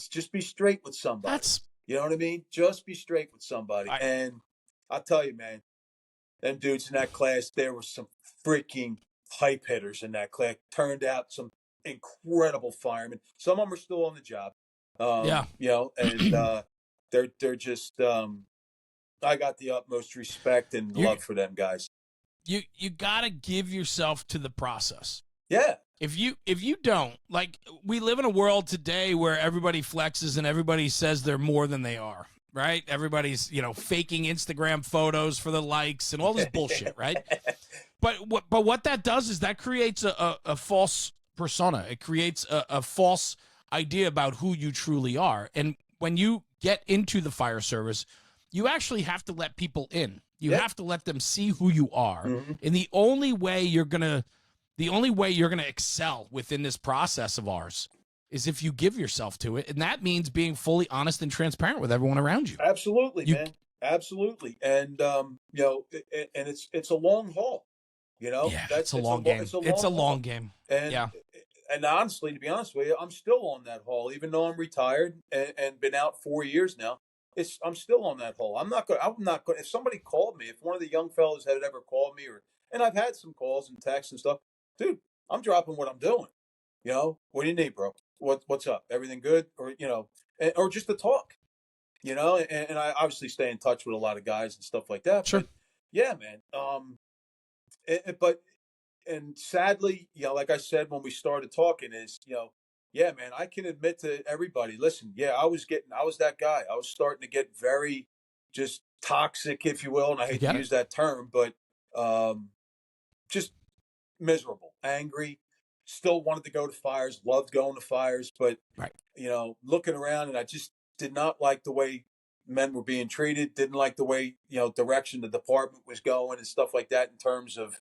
with somebody. that's You know what I mean? Just be straight with somebody. I. And I'll tell you, man, them dudes in that class, there were some freaking pipe hitters in that class. Turned out some incredible firemen. Some of them are still on the job. Yeah. And they're just I got the utmost respect and love for them guys. You gotta give yourself to the process. Yeah. If you don't, like, we live in a world today where everybody flexes and everybody says they're more than they are, right? Everybody's, faking Instagram photos for the likes and all this bullshit, right? But what that does is that creates a false persona. It creates a false idea about who you truly are. And when you get into the fire service, you actually have to let people in. You have to let them see who you are. Mm-hmm. And the only way you're gonna excel within this process of ours is if you give yourself to it. And that means being fully honest and transparent with everyone around you. Absolutely, man. Absolutely. And and it's a long haul. Yeah, it's a long game. It's a long game. And yeah. And honestly, to be honest with you, I'm still on that haul, even though I'm retired and been out 4 years now. I'm still on that haul. I'm not going. If somebody called me, if one of the young fellas had ever called me, and I've had some calls and texts and stuff, dude, I'm dropping what I'm doing. What do you need, bro? What's up? Everything good? Or or just to talk. And I obviously stay in touch with a lot of guys and stuff like that. Sure. But yeah, man. But sadly, like I said when we started talking, is yeah, man, I can admit to everybody, listen, yeah, I was that guy. I was starting to get very just toxic, if you will, and I hate to use that term, but just miserable, angry, still wanted to go to fires, loved going to fires, but right. Looking around, and I just did not like the way men were being treated, didn't like the way, direction the department was going and stuff like that in terms of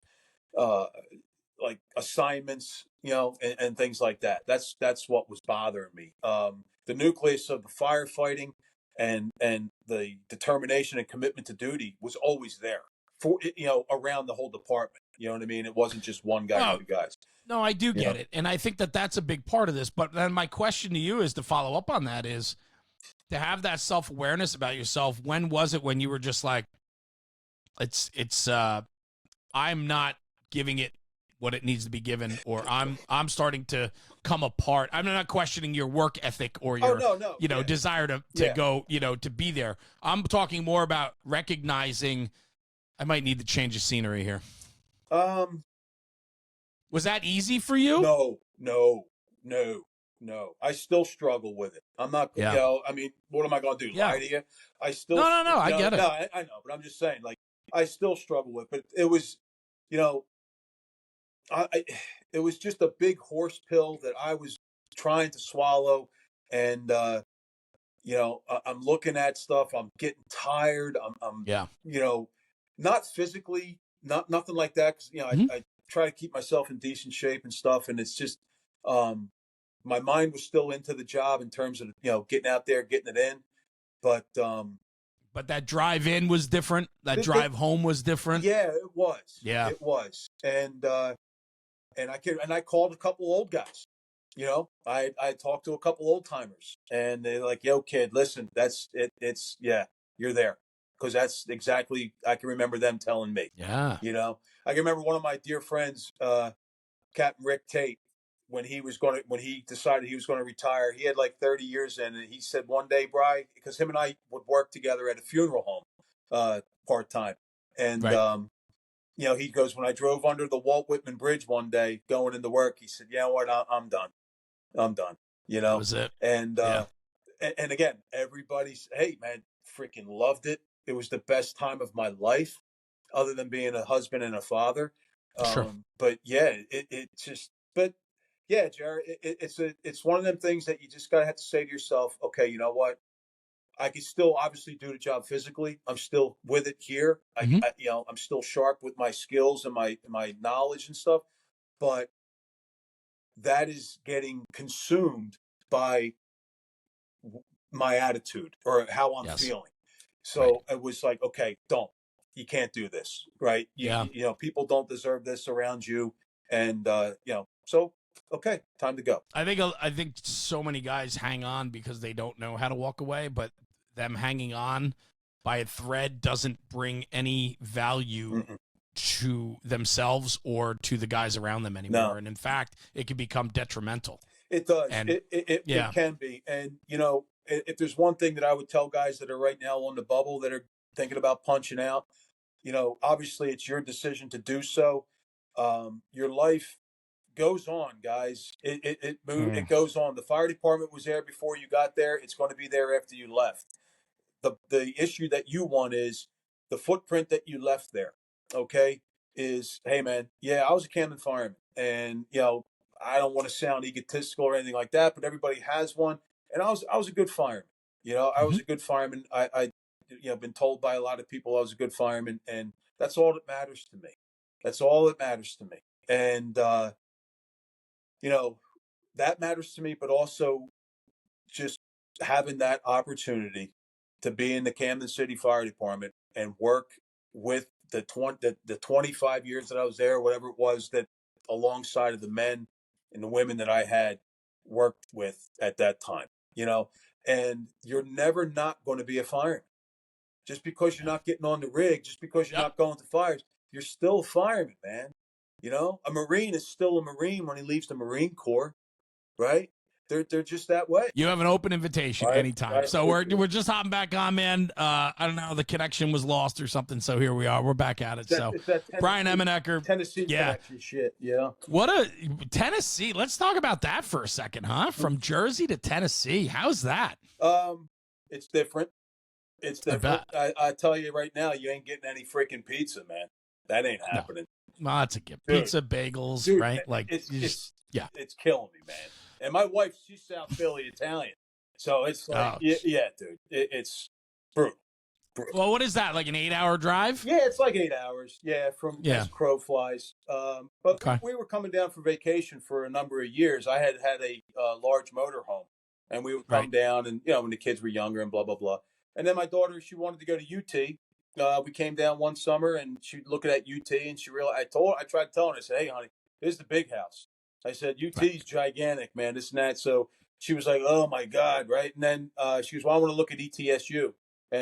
like assignments, and things like that. That's what was bothering me. The nucleus of the firefighting and the determination and commitment to duty was always there for around the whole department. You know what I mean? It wasn't just one guy or two guys. No, I do get it, and I think that that's a big part of this. But then my question to you is, to follow up on that, is to have that self-awareness about yourself. When was it when you were just like, I'm not giving it what it needs to be given, or I'm starting to come apart. I'm not questioning your work ethic or your desire to go, to be there. I'm talking more about recognizing I might need to change the scenery here. Was that easy for you? No. I still struggle with it. I'm not, I mean, what am I going to do? Lie to you? I still, no, I get it. No, I know, but I'm just saying, like, I still struggle with it. But it was, it was just a big horse pill that I was trying to swallow. And, I'm looking at stuff. I'm getting tired. I'm not physically, nothing like that. Cause I try to keep myself in decent shape and stuff. And it's just, my mind was still into the job in terms of, getting out there, getting it in. But that drive in was different. That drive home was different. Yeah, it was. Yeah, it was. And I called a couple old guys, I talked to a couple old timers, and they're like, "Yo, kid, listen, that's it. It's yeah, you're there," because that's exactly I can remember them telling me. Yeah. I can remember one of my dear friends, Captain Rick Tate, when he decided he was going to retire. He had like 30 years in, and he said one day, Bry, because him and I would work together at a funeral home, part time, and Right. he goes, when I drove under the Walt Whitman Bridge one day going into work, he said, "You know what? I'm done. I'm done." That was it. And Yeah. and again, everybody's, hey man, freaking loved it. It was the best time of my life, other than being a husband and a father. Sure. But yeah, it just, but yeah, Jared, it's one of them things that you just gotta have to say to yourself, okay, you know what? I can still obviously do the job physically. I'm still with it here. Hmm. I'm still sharp with my skills and my knowledge and stuff, but that is getting consumed by my attitude or how I'm Yes. feeling. Right. So it was like, okay, you can't do this, right? Yeah. People don't deserve this around you, and so okay, time to go. I think so many guys hang on because they don't know how to walk away, but them hanging on by a thread doesn't bring any value Mm-mm. to themselves or to the guys around them anymore. No, And in fact, it can become detrimental. it does. And It yeah, can be, and if there's one thing that I would tell guys that are right now on the bubble that are thinking about punching out, obviously it's your decision to do so. Your life goes on, guys. It goes on. The fire department was there before you got there. It's going to be there after you left. The issue that you want is the footprint that you left there. Okay, is, hey man, yeah, I was a Camden fireman, and I don't want to sound egotistical or anything like that, but everybody has one, and I was a good fireman. I was hmm a good fireman. I been told by a lot of people I was a good fireman, and that's all that matters to me. That's all that matters to me, and you know that matters to me, but also just having that opportunity to be in the Camden City Fire Department and work with the 25 years that I was there, whatever it was, that alongside of the men and the women that I had worked with at that time, and you're never not going to be a fireman. Just because you're yeah, not getting on the rig, just because you're yep. not going to fires, you're still a fireman, man. A Marine is still a Marine when he leaves the Marine Corps, right? They're just that way. You have an open invitation anytime. I So hope we're just hopping back on, man. I don't know, the connection was lost or something. So here we are. We're back at it. So it's that Bryan Emenecker, Tennessee yeah. connection shit. Yeah. What a Tennessee. Let's talk about that for a second, huh? From Jersey to Tennessee. How's that? It's different. It's I different. bet. I tell you right now, you ain't getting any freaking pizza, man. That ain't No. happening. Well, that's a gift. Dude, Pizza, bagels, dude, right? Like it's you just, it's yeah. it's killing me, man. And my wife, she's South Philly Italian, so it's like, Oh, yeah, dude, it's brutal. well, what is that? Like an 8-hour drive? Yeah, it's like 8 hours. Yeah, from Yeah. as crow flies. But Okay. we were coming down for vacation for a number of years. I had a large motorhome, and we would come Right. down, and when the kids were younger, and blah blah blah. And then my daughter, she wanted to go to UT. We came down one summer, and she looking at UT, and she realized. I tried telling her, I said, "Hey, honey, this is the big house." I said, Right. "UT's gigantic, man. This and that." So she was like, "Oh my god, right?" And then she was, "Well, I want to look at ETSU."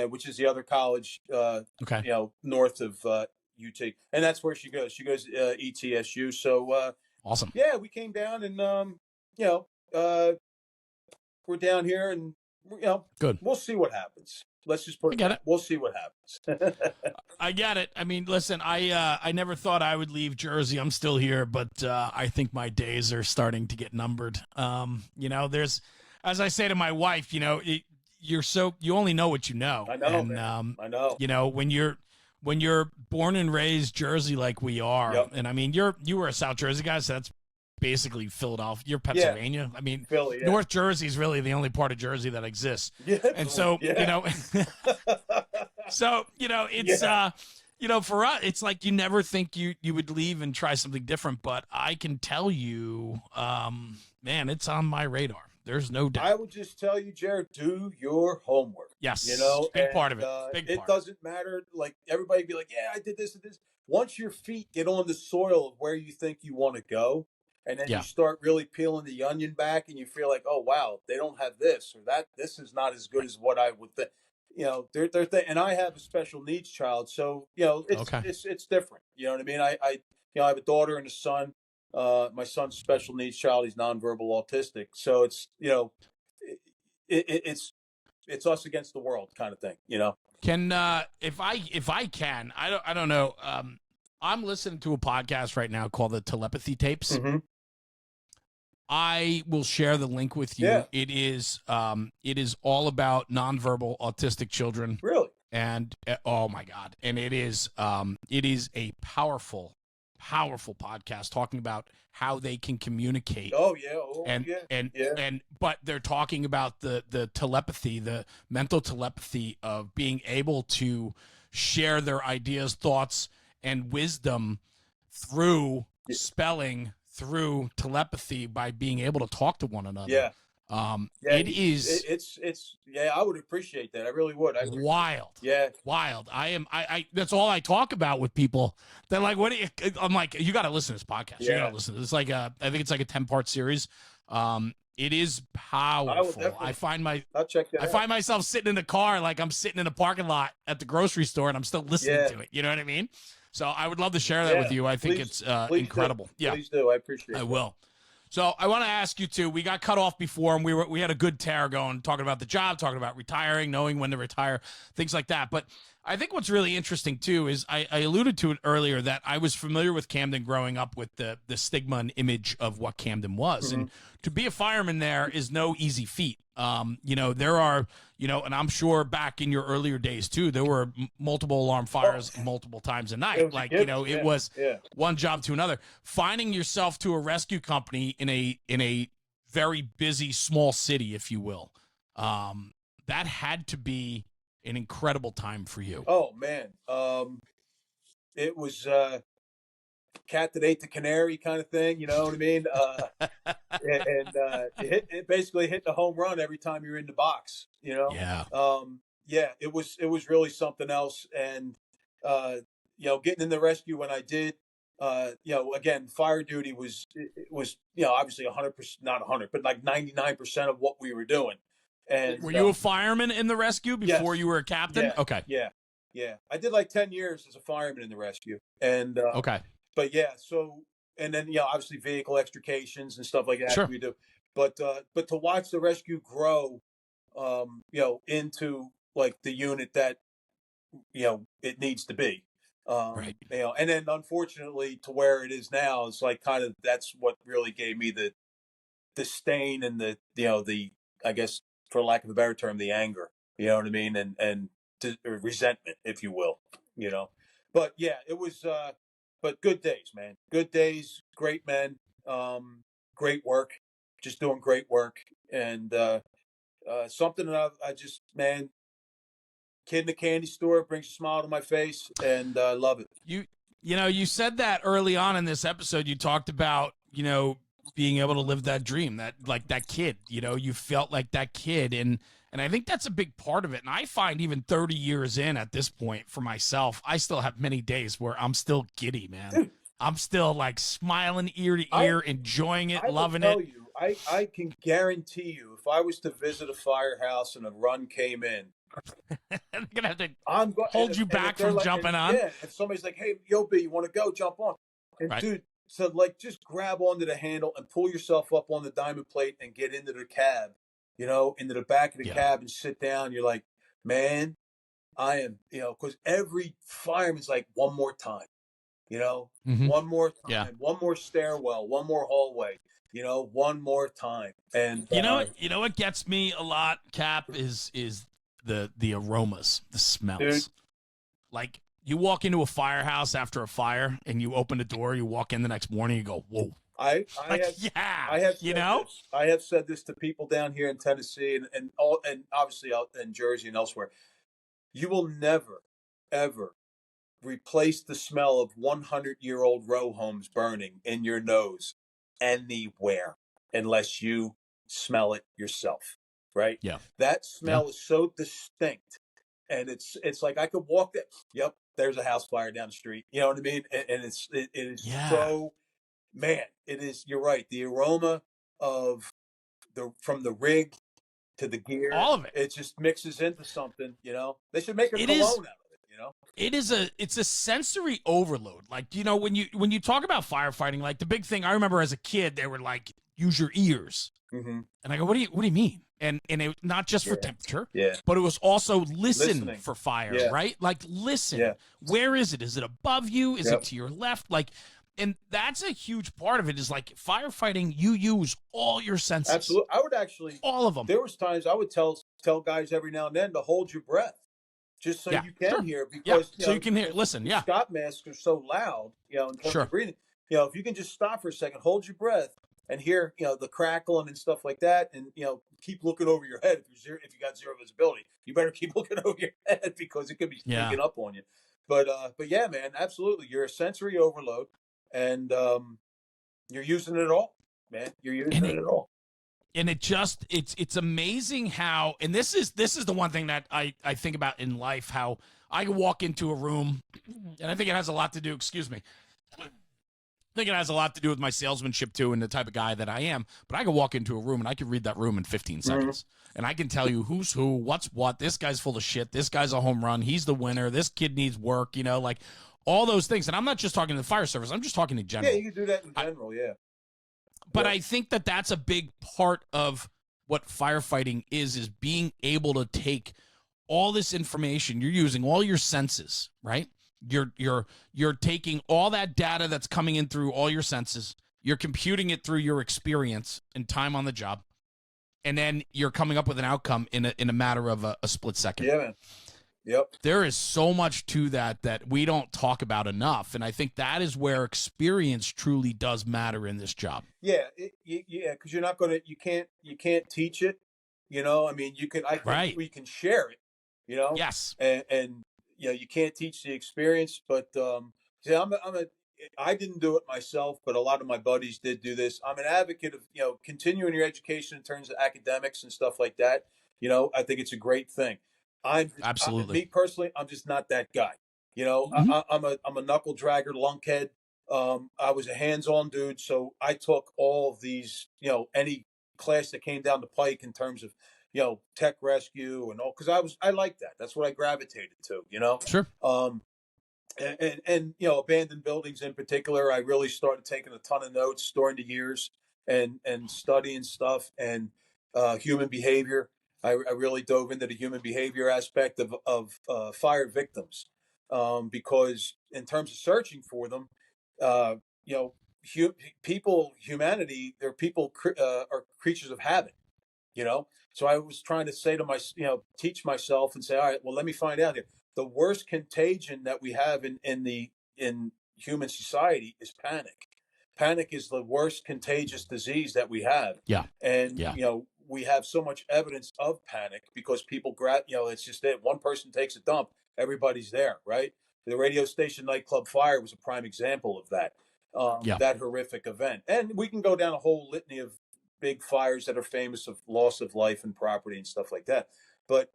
Which is the other college, Okay. north of UT, and that's where she goes. She goes ETSU. So Awesome. yeah, we came down, and you know, uh, we're down here, and Good. we'll see what happens. Let's just put I it get that. it. We'll see what happens. I get it. I mean, listen, I never thought I would leave Jersey. I'm still here, but I think my days are starting to get numbered. There's, as I say to my wife, you only know what you know. I know, And man. I know. when you're born and raised Jersey like we are, Yep. and I mean you were a South Jersey guy, so that's basically Philadelphia. You're Pennsylvania. I mean, Philly. Yeah. North Jersey is really the only part of Jersey that exists. Yeah. And so, Yeah. so, it's, Yeah. for us, it's like you never think you would leave and try something different. But I can tell you, man, it's on my radar. There's no doubt. I would just tell you, Jared, do your homework. Yes. Big part of it. Big it part. doesn't matter. Like, everybody be like, yeah, I did this and this. Once your feet get on the soil of where you think you want to go, And then you Yeah. start really peeling the onion back, and you feel like, oh wow, they don't have this or that. This is not as good as what I would think. And I have a special needs child, so Okay. it's different. You know what I mean? I have a daughter and a son. My son's a special needs child. He's nonverbal autistic, so it's it's us against the world kind of thing. Can if I can, I don't know. I'm listening to a podcast right now called the Telepathy Tapes. Mm-hmm. I will share the link with you. Yeah. It is all about nonverbal autistic children. Really? And oh my God. And it is a powerful podcast talking about how they can communicate. Oh yeah. And but they're talking about the telepathy, the mental telepathy of being able to share their ideas, thoughts, and wisdom through spelling, through telepathy, by being able to talk to one another. Yeah. It's I would appreciate that. I really would. Wild. Yeah. Wild. I that's all I talk about with people. They're like, what do you, I'm like, you got to listen to this podcast. Yeah. You got to listen. It's like I think it's like a 10-part series. It is powerful. I'll check that I out. find myself sitting in the car, like I'm sitting in a parking lot at the grocery store and I'm still listening to it. You know what I mean? So I would love to share that with you. I think it's incredible. Yeah. Please do. I appreciate it. I will. So I want to ask you too. We got cut off before, and we had a good tear going, talking about the job, talking about retiring, knowing when to retire, things like that. But I think what's really interesting too is I alluded to it earlier that I was familiar with Camden growing up with the stigma and image of what Camden was, and to be a fireman there is no easy feat. There are, and I'm sure back in your earlier days too, there were multiple alarm fires multiple times a night. It was one job to another. Finding yourself to a rescue company in a very busy small city, if you will, that had to be an incredible time for you. Oh man, it was cat that ate the canary kind of thing. You know what I mean? It basically hit the home run every time you're in the box. Yeah. It was really something else. And getting in the rescue when I did, again, fire duty was obviously 100%, not 100, but like 99% of what we were doing. And were you a fireman in the rescue before you were a captain? Yeah, okay. Yeah. I did like 10 years as a fireman in the rescue. And okay. But yeah, so, and then obviously vehicle extrications and stuff like that. Sure. We do. But to watch the rescue grow, into like the unit that it needs to be. Right. And then unfortunately to where it is now, it's like kind of that's what really gave me the disdain and the I guess, for lack of a better term, the anger. You know what I mean? And resentment, if you will. But yeah, it was. But good days, man. Good days, great men, great work, just doing great work, and something that I just, man, kid in the candy store brings a smile to my face, and I love it. You said that early on in this episode. You talked about being able to live that dream, that like that kid. You felt like that kid, and I think that's a big part of it. And I find even 30 years in at this point for myself, I still have many days where I'm still giddy, man. Dude, I'm still like smiling ear to ear, enjoying it, loving it. I can guarantee you, if I was to visit a firehouse and a run came in, I'm gonna have to hold you back from jumping on. Yeah, if somebody's like, "Hey, yo, B, you want to go? Jump on." And dude, so like, just grab onto the handle and pull yourself up on the diamond plate and get into the cab. Into the back of the cab and sit down. You're like, man, I am, because every fireman's like, one more time, one more time, one more stairwell, one more hallway, one more time. And you know what gets me a lot, Cap, is the aromas, the smells. Dude. Like you walk into a firehouse after a fire and you open the door, you walk in the next morning, you go, whoa. I have said this to people down here in Tennessee and obviously out in Jersey and elsewhere. You will never, ever replace the smell of 100-year-old row homes burning in your nose anywhere unless you smell it yourself, right? Yeah. That smell is so distinct, and it's like I could walk there. Yep, there's a house fire down the street. You know what I mean? And it is so. man, it is. You're right. The aroma of from the rig to the gear, All of it. it just mixes into something. They should make a It cologne is. out of it. It's a sensory overload. Like, when you talk about firefighting, like the big thing I remember as a kid, they were like, use your ears. Mm-hmm. And I go, what do you mean? And it not just for temperature, Yeah. but it was also listening for fire, Yeah. right? Like listen. Yeah. Where is it? Is it above you? Is Yep. it to your left? Like, and that's a huge part of it is like firefighting, you use all your senses. Absolutely. I would actually all of them. There was times I would tell guys every now and then to hold your breath. Just so you can hear, because so you can hear. Listen, Scott masks are so loud, in terms of breathing. If you can just stop for a second, hold your breath, and hear, the crackling and stuff like that, and keep looking over your head. If you got zero visibility, you better keep looking over your head because it could be sneaking up on you. But yeah, man, absolutely, you're a sensory overload, and you're using it all, man. You're using it all. And it's amazing how, and this is the one thing that I think about in life, how I can walk into a room, and I think it has a lot to do, excuse me, I think it has a lot to do with my salesmanship too and the type of guy that I am, but I can walk into a room and I can read that room in 15 seconds. And I can tell you who's who, what's what, this guy's full of shit, this guy's a home run, he's the winner, this kid needs work, like all those things. And I'm not just talking to the fire service, I'm just talking in general. Yeah, you can do that in general, yeah. But I think that that's a big part of what firefighting is being able to take all this information. You're using all your senses, right? You're taking all that data that's coming in through all your senses. You're computing it through your experience and time on the job, and then you're coming up with an outcome in a matter of a split second. Yeah, man. Yep. There is so much to that we don't talk about enough, and I think that is where experience truly does matter in this job. Yeah, because you're not gonna, you can't teach it. I mean, you can, we can share it. Yes, and you can't teach the experience, but see, I didn't do it myself, but a lot of my buddies did do this. I'm an advocate of continuing your education in terms of academics and stuff like that. I think it's a great thing. Absolutely. Me personally, I'm just not that guy. I'm a knuckle dragger, lunkhead. I was a hands-on dude, so I took all of these, any class that came down the pike in terms of, tech rescue and all, because I like that. That's what I gravitated to. Sure. And abandoned buildings in particular, I really started taking a ton of notes during the years and studying stuff and human behavior. I really dove into the human behavior aspect of fire victims, because in terms of searching for them, humanity, they're people are creatures of habit. So I was trying to say to teach myself and say, all right, well, let me find out here. The worst contagion that we have in human society is panic. Panic is the worst contagious disease that we have. Yeah. And, we have so much evidence of panic because people it's just it. One person takes a dump, everybody's there, right? The radio station nightclub fire was a prime example of that. That horrific event. And we can go down a whole litany of big fires that are famous of loss of life and property and stuff like that. But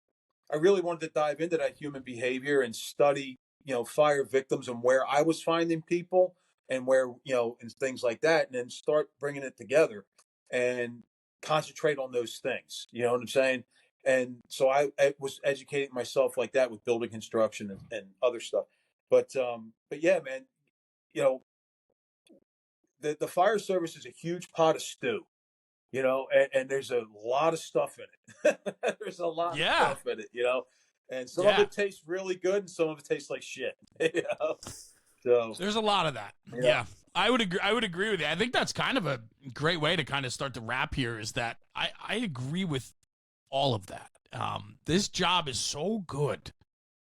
I really wanted to dive into that human behavior and study, fire victims and where I was finding people and where, and things like that, and then start bringing it together and concentrate on those things. You know what I'm saying? And so I was educating myself like that with building construction and other stuff. But yeah, man, the fire service is a huge pot of stew. And there's a lot of stuff in it. There's a lot of stuff in it, and some of it tastes really good and some of it tastes like shit. So there's a lot of that. Yeah. I would agree with you. I think that's kind of a great way to kind of start the wrap here, is that I agree with all of that. This job is so good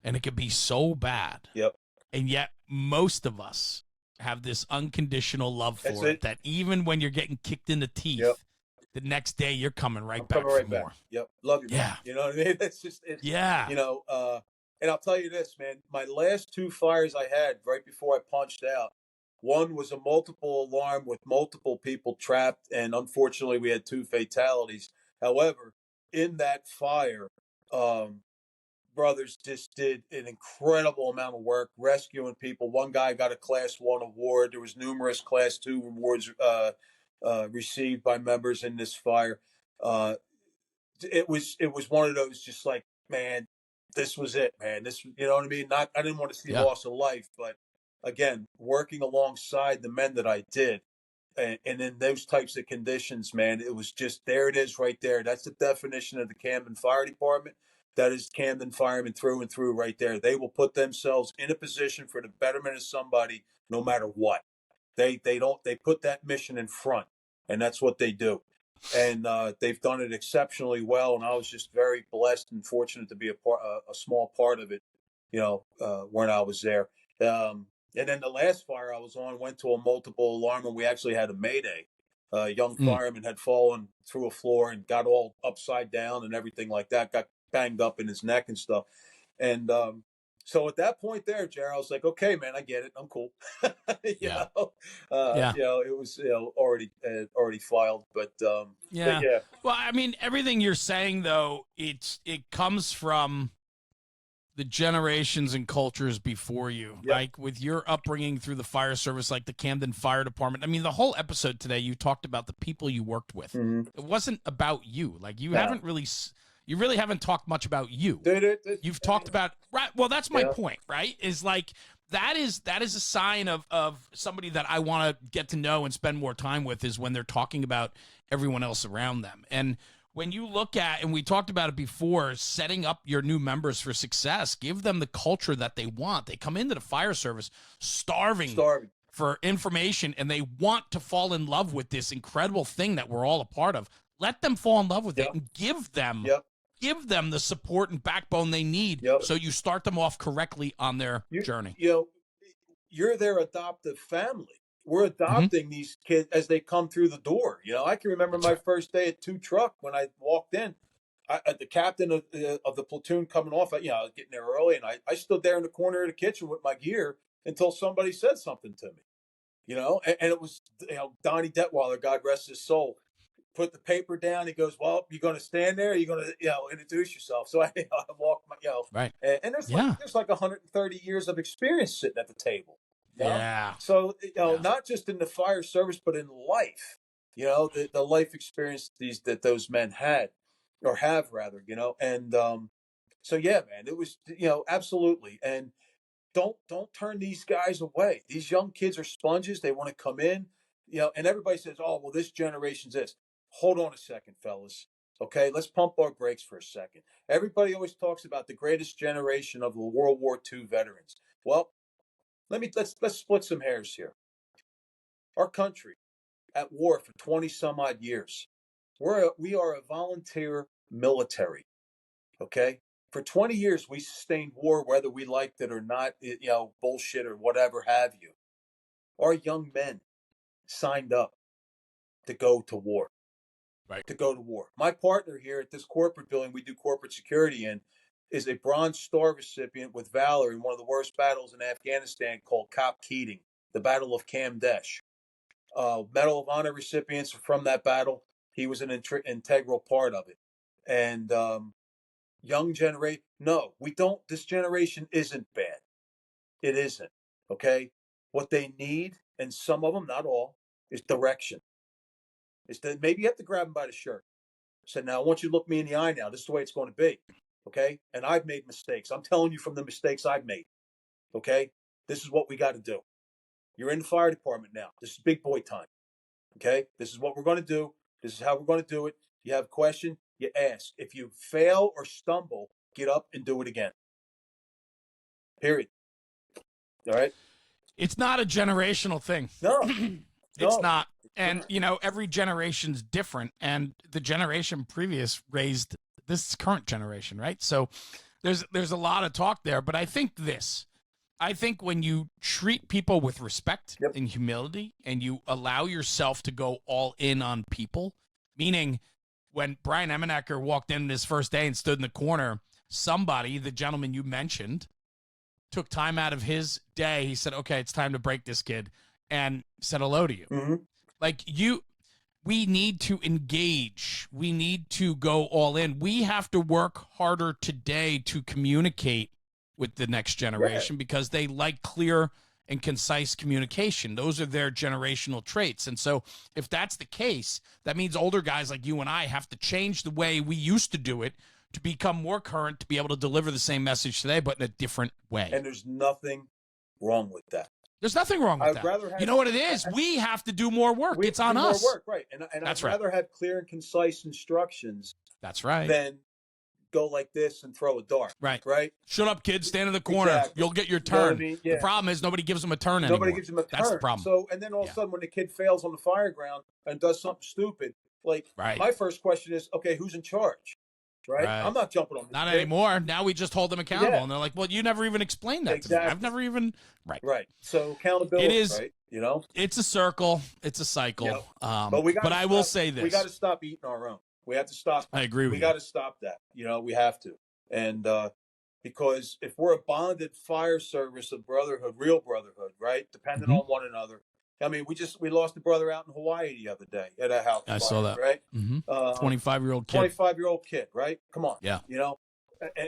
and it can be so bad. Yep. And yet most of us have this unconditional love for it, that even when you're getting kicked in the teeth, the next day you're coming back for more. Yep. Love you. Yeah. Man. You know what I mean? That's just it. Yeah. And I'll tell you this, man, my last two fires I had right before I punched out, one was a multiple alarm with multiple people trapped, and unfortunately we had two fatalities. However, in that fire, brothers just did an incredible amount of work rescuing people. One guy got a Class 1 award. There was numerous Class 2 awards received by members in this fire. It was one of those, just like, man, this was it, man. This, you know what I mean? Not, I didn't want to see loss of life, but again, working alongside the men that I did, and in those types of conditions, man, it was just, there it is right there. That's the definition of the Camden Fire Department. That is Camden firemen through and through right there. They will put themselves in a position for the betterment of somebody no matter what. They put that mission in front, and that's what they do. And they've done it exceptionally well. And I was just very blessed and fortunate to be a small part of it, when I was there. And then the last fire I was on went to a multiple alarm, and we actually had a mayday. A young fireman had fallen through a floor and got all upside down and everything like that, got banged up in his neck and stuff. And so at that point there, Jared, I was like, okay, man, I get it. I'm cool. you know, it was already filed, but But yeah. Well, I mean, everything you're saying though, it comes from the generations and cultures before you, like with your upbringing through the fire service, like the Camden Fire Department. I mean, the whole episode today, you talked about the people you worked with. It wasn't about you. Like you really haven't talked much about you. You've talked about, right. Well, that's my point, right? Is like, that is a sign of somebody that I want to get to know and spend more time with, is when they're talking about everyone else around them. And when you look at, and we talked about it before, setting up your new members for success, give them the culture that they want. They come into the fire service starving for information, and they want to fall in love with this incredible thing that we're all a part of. Let them fall in love with it and give them the support and backbone they need, so you start them off correctly on their journey. You're their adoptive family. We're adopting these kids as they come through the door. I can remember my first day at 2 Truck when I walked in. The captain of the platoon coming off, I was getting there early, and I stood there in the corner of the kitchen with my gear until somebody said something to me. And it was Donnie Detweiler, God rest his soul, put the paper down. He goes, "Well, you're going to stand there. You're going to introduce yourself." So I walked my right, and there's like 130 years of experience sitting at the table. Yeah. So not just in the fire service, but in life. The life experience that those men had, or have rather. And so yeah, man, it was absolutely. And don't turn these guys away. These young kids are sponges. They want to come in. And everybody says, "Oh, well, this generation's this." Hold on a second, fellas. Okay, let's pump our brakes for a second. Everybody always talks about the greatest generation of the World War II veterans. Well, let's split some hairs here. Our country at war for 20 some odd years. We are a volunteer military. Okay? For 20 years we sustained war whether we liked it or not, bullshit or whatever have you. Our young men signed up to go to war. Right. To go to war. My partner here at this corporate building we do corporate security in is a Bronze Star recipient with valor in one of the worst battles in Afghanistan called Kop Keating, the Battle of Kamdesh. Medal of Honor recipients from that battle. He was an integral part of it. And young generation, no, we don't. This generation isn't bad. It isn't. Okay? What they need, and some of them, not all, is direction. It's that maybe you have to grab them by the shirt. Say, now I want you to look me in the eye now. This is the way it's going to be. Okay? And I've made mistakes. I'm telling you from the mistakes I've made. Okay? This is what we got to do. You're in the fire department now. This is big boy time. Okay? This is what we're going to do. This is how we're going to do it. You have a question, you ask. If you fail or stumble, get up and do it again. Period. All right? It's not a generational thing. No. It's not. And, every generation's different. And the generation previous raised this current generation, right? So there's a lot of talk there. But I think when you treat people with respect and humility, and you allow yourself to go all in on people, meaning when Bryan Emenecker walked in his first day and stood in the corner, somebody, the gentleman you mentioned, took time out of his day. He said, "Okay, it's time to break this kid," and said hello to you. Mm-hmm. Like we need to engage. We need to go all in. We have to work harder today to communicate with the next generation because they like clear and concise communication. Those are their generational traits. And so if that's the case, that means older guys like you and I have to change the way we used to do it to become more current, to be able to deliver the same message today, but in a different way. And there's nothing wrong with that. There's nothing wrong with that. You know what it is? We have to do more work. It's on us. More work, right. And That's I'd rather have clear and concise instructions. That's right. Than go like this and throw a dart. Right. Right. Shut up, kid. Stand in the corner. Exactly. You'll get your turn. You know what I mean? The problem is nobody gives them a turn anymore. Nobody gives them a turn. That's the problem. So, and then all of a sudden when the kid fails on the fire ground and does something stupid, like my first question is, okay, who's in charge? Right? I'm not jumping on this Not kid. anymore. Now we just hold them accountable. And they're like, well, you never even explained that to me. I've never even. Right. So accountability. It is. Right? You know? It's a circle. It's a cycle. Yep. But I will say this. We got to stop eating our own. We have to stop. I agree with you. We got to stop that. You know, we have to. And because if we're a bonded fire service of brotherhood, real brotherhood, right? Dependent on one another. I mean, we lost a brother out in Hawaii the other day at a house. I saw that. Right? 25-year-old kid. 25-year-old kid, right? Come on. Yeah. You know,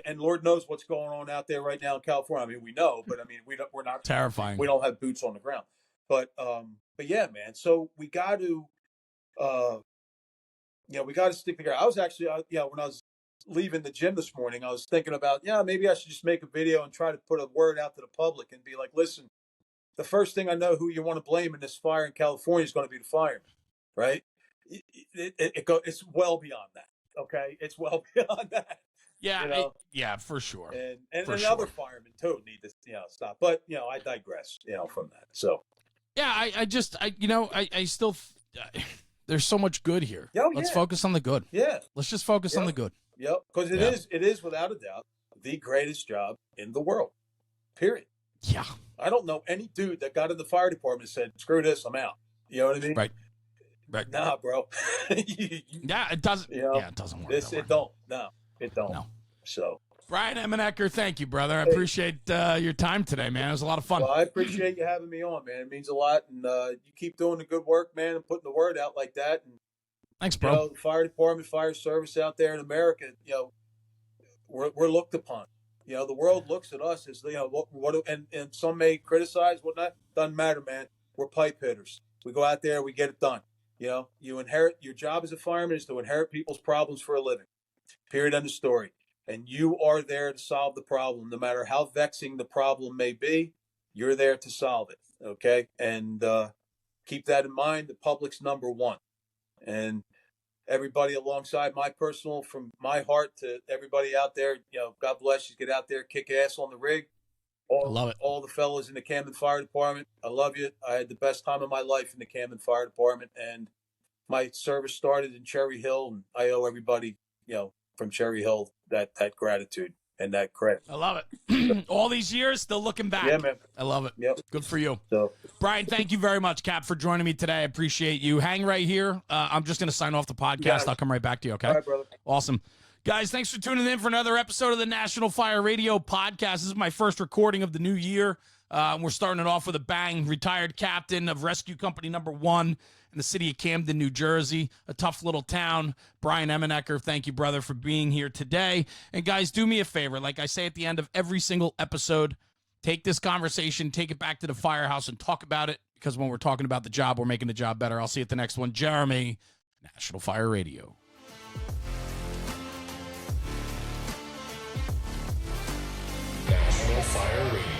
and Lord knows what's going on out there right now in California. I mean, we know, but I mean, we're not terrifying. We don't have boots on the ground. But yeah, man. So we got to, we got to stick together. I was actually, when I was leaving the gym this morning, I was thinking about, maybe I should just make a video and try to put a word out to the public and be like, listen, the first thing I know who you want to blame in this fire in California is going to be the fireman, right? It's well beyond that. Okay, it's well beyond that. Yeah, for sure. And other firemen too need to stop. But I digress. From that. So yeah, I still there's so much good here. Let's focus on the good. Yeah, let's just focus on the good. Yep, because it is without a doubt the greatest job in the world. Period. Yeah. I don't know any dude that got in the fire department and said, screw this, I'm out. You know what I mean? Right. Nah, bro. Yeah, it doesn't. It doesn't work. It don't. No, it don't. No. So. Bryan Emenecker, thank you, brother. I appreciate your time today, man. It was a lot of fun. Well, I appreciate you having me on, man. It means a lot. And you keep doing the good work, man, and putting the word out like that. And, thanks, bro. The fire department, fire service out there in America, we're looked upon. The world looks at us as, and some may criticize, whatnot. Doesn't matter, man. We're pipe hitters. We go out there, we get it done. You inherit, your job as a fireman is to inherit people's problems for a living. Period, end of story. And you are there to solve the problem. No matter how vexing the problem may be, you're there to solve it. Okay? And keep that in mind. The public's number one. And everybody alongside from my heart to everybody out there, God bless you. Get out there, kick ass on the rig. I love it. All the fellas in the Camden Fire Department, I love you. I had the best time of my life in the Camden Fire Department, and my service started in Cherry Hill, and I owe everybody, from Cherry Hill that gratitude and that credit. I love it. All these years, still looking back. Yeah, man. I love it. Yep. Good for you. So, Bryan, thank you very much, Cap, for joining me today. I appreciate you. Hang right here. I'm just going to sign off the podcast. I'll come right back to you, okay? All right, brother. Awesome. Guys, thanks for tuning in for another episode of the National Fire Radio Podcast. This is my first recording of the new year. We're starting it off with a bang. Retired captain of Rescue Company Number 1 in the city of Camden, New Jersey, a tough little town. Bryan Emenecker, thank you, brother, for being here today. And guys, do me a favor. Like I say at the end of every single episode, take this conversation, take it back to the firehouse and talk about it, because when we're talking about the job, we're making the job better. I'll see you at the next one. Jeremy, National Fire Radio. National Fire Radio.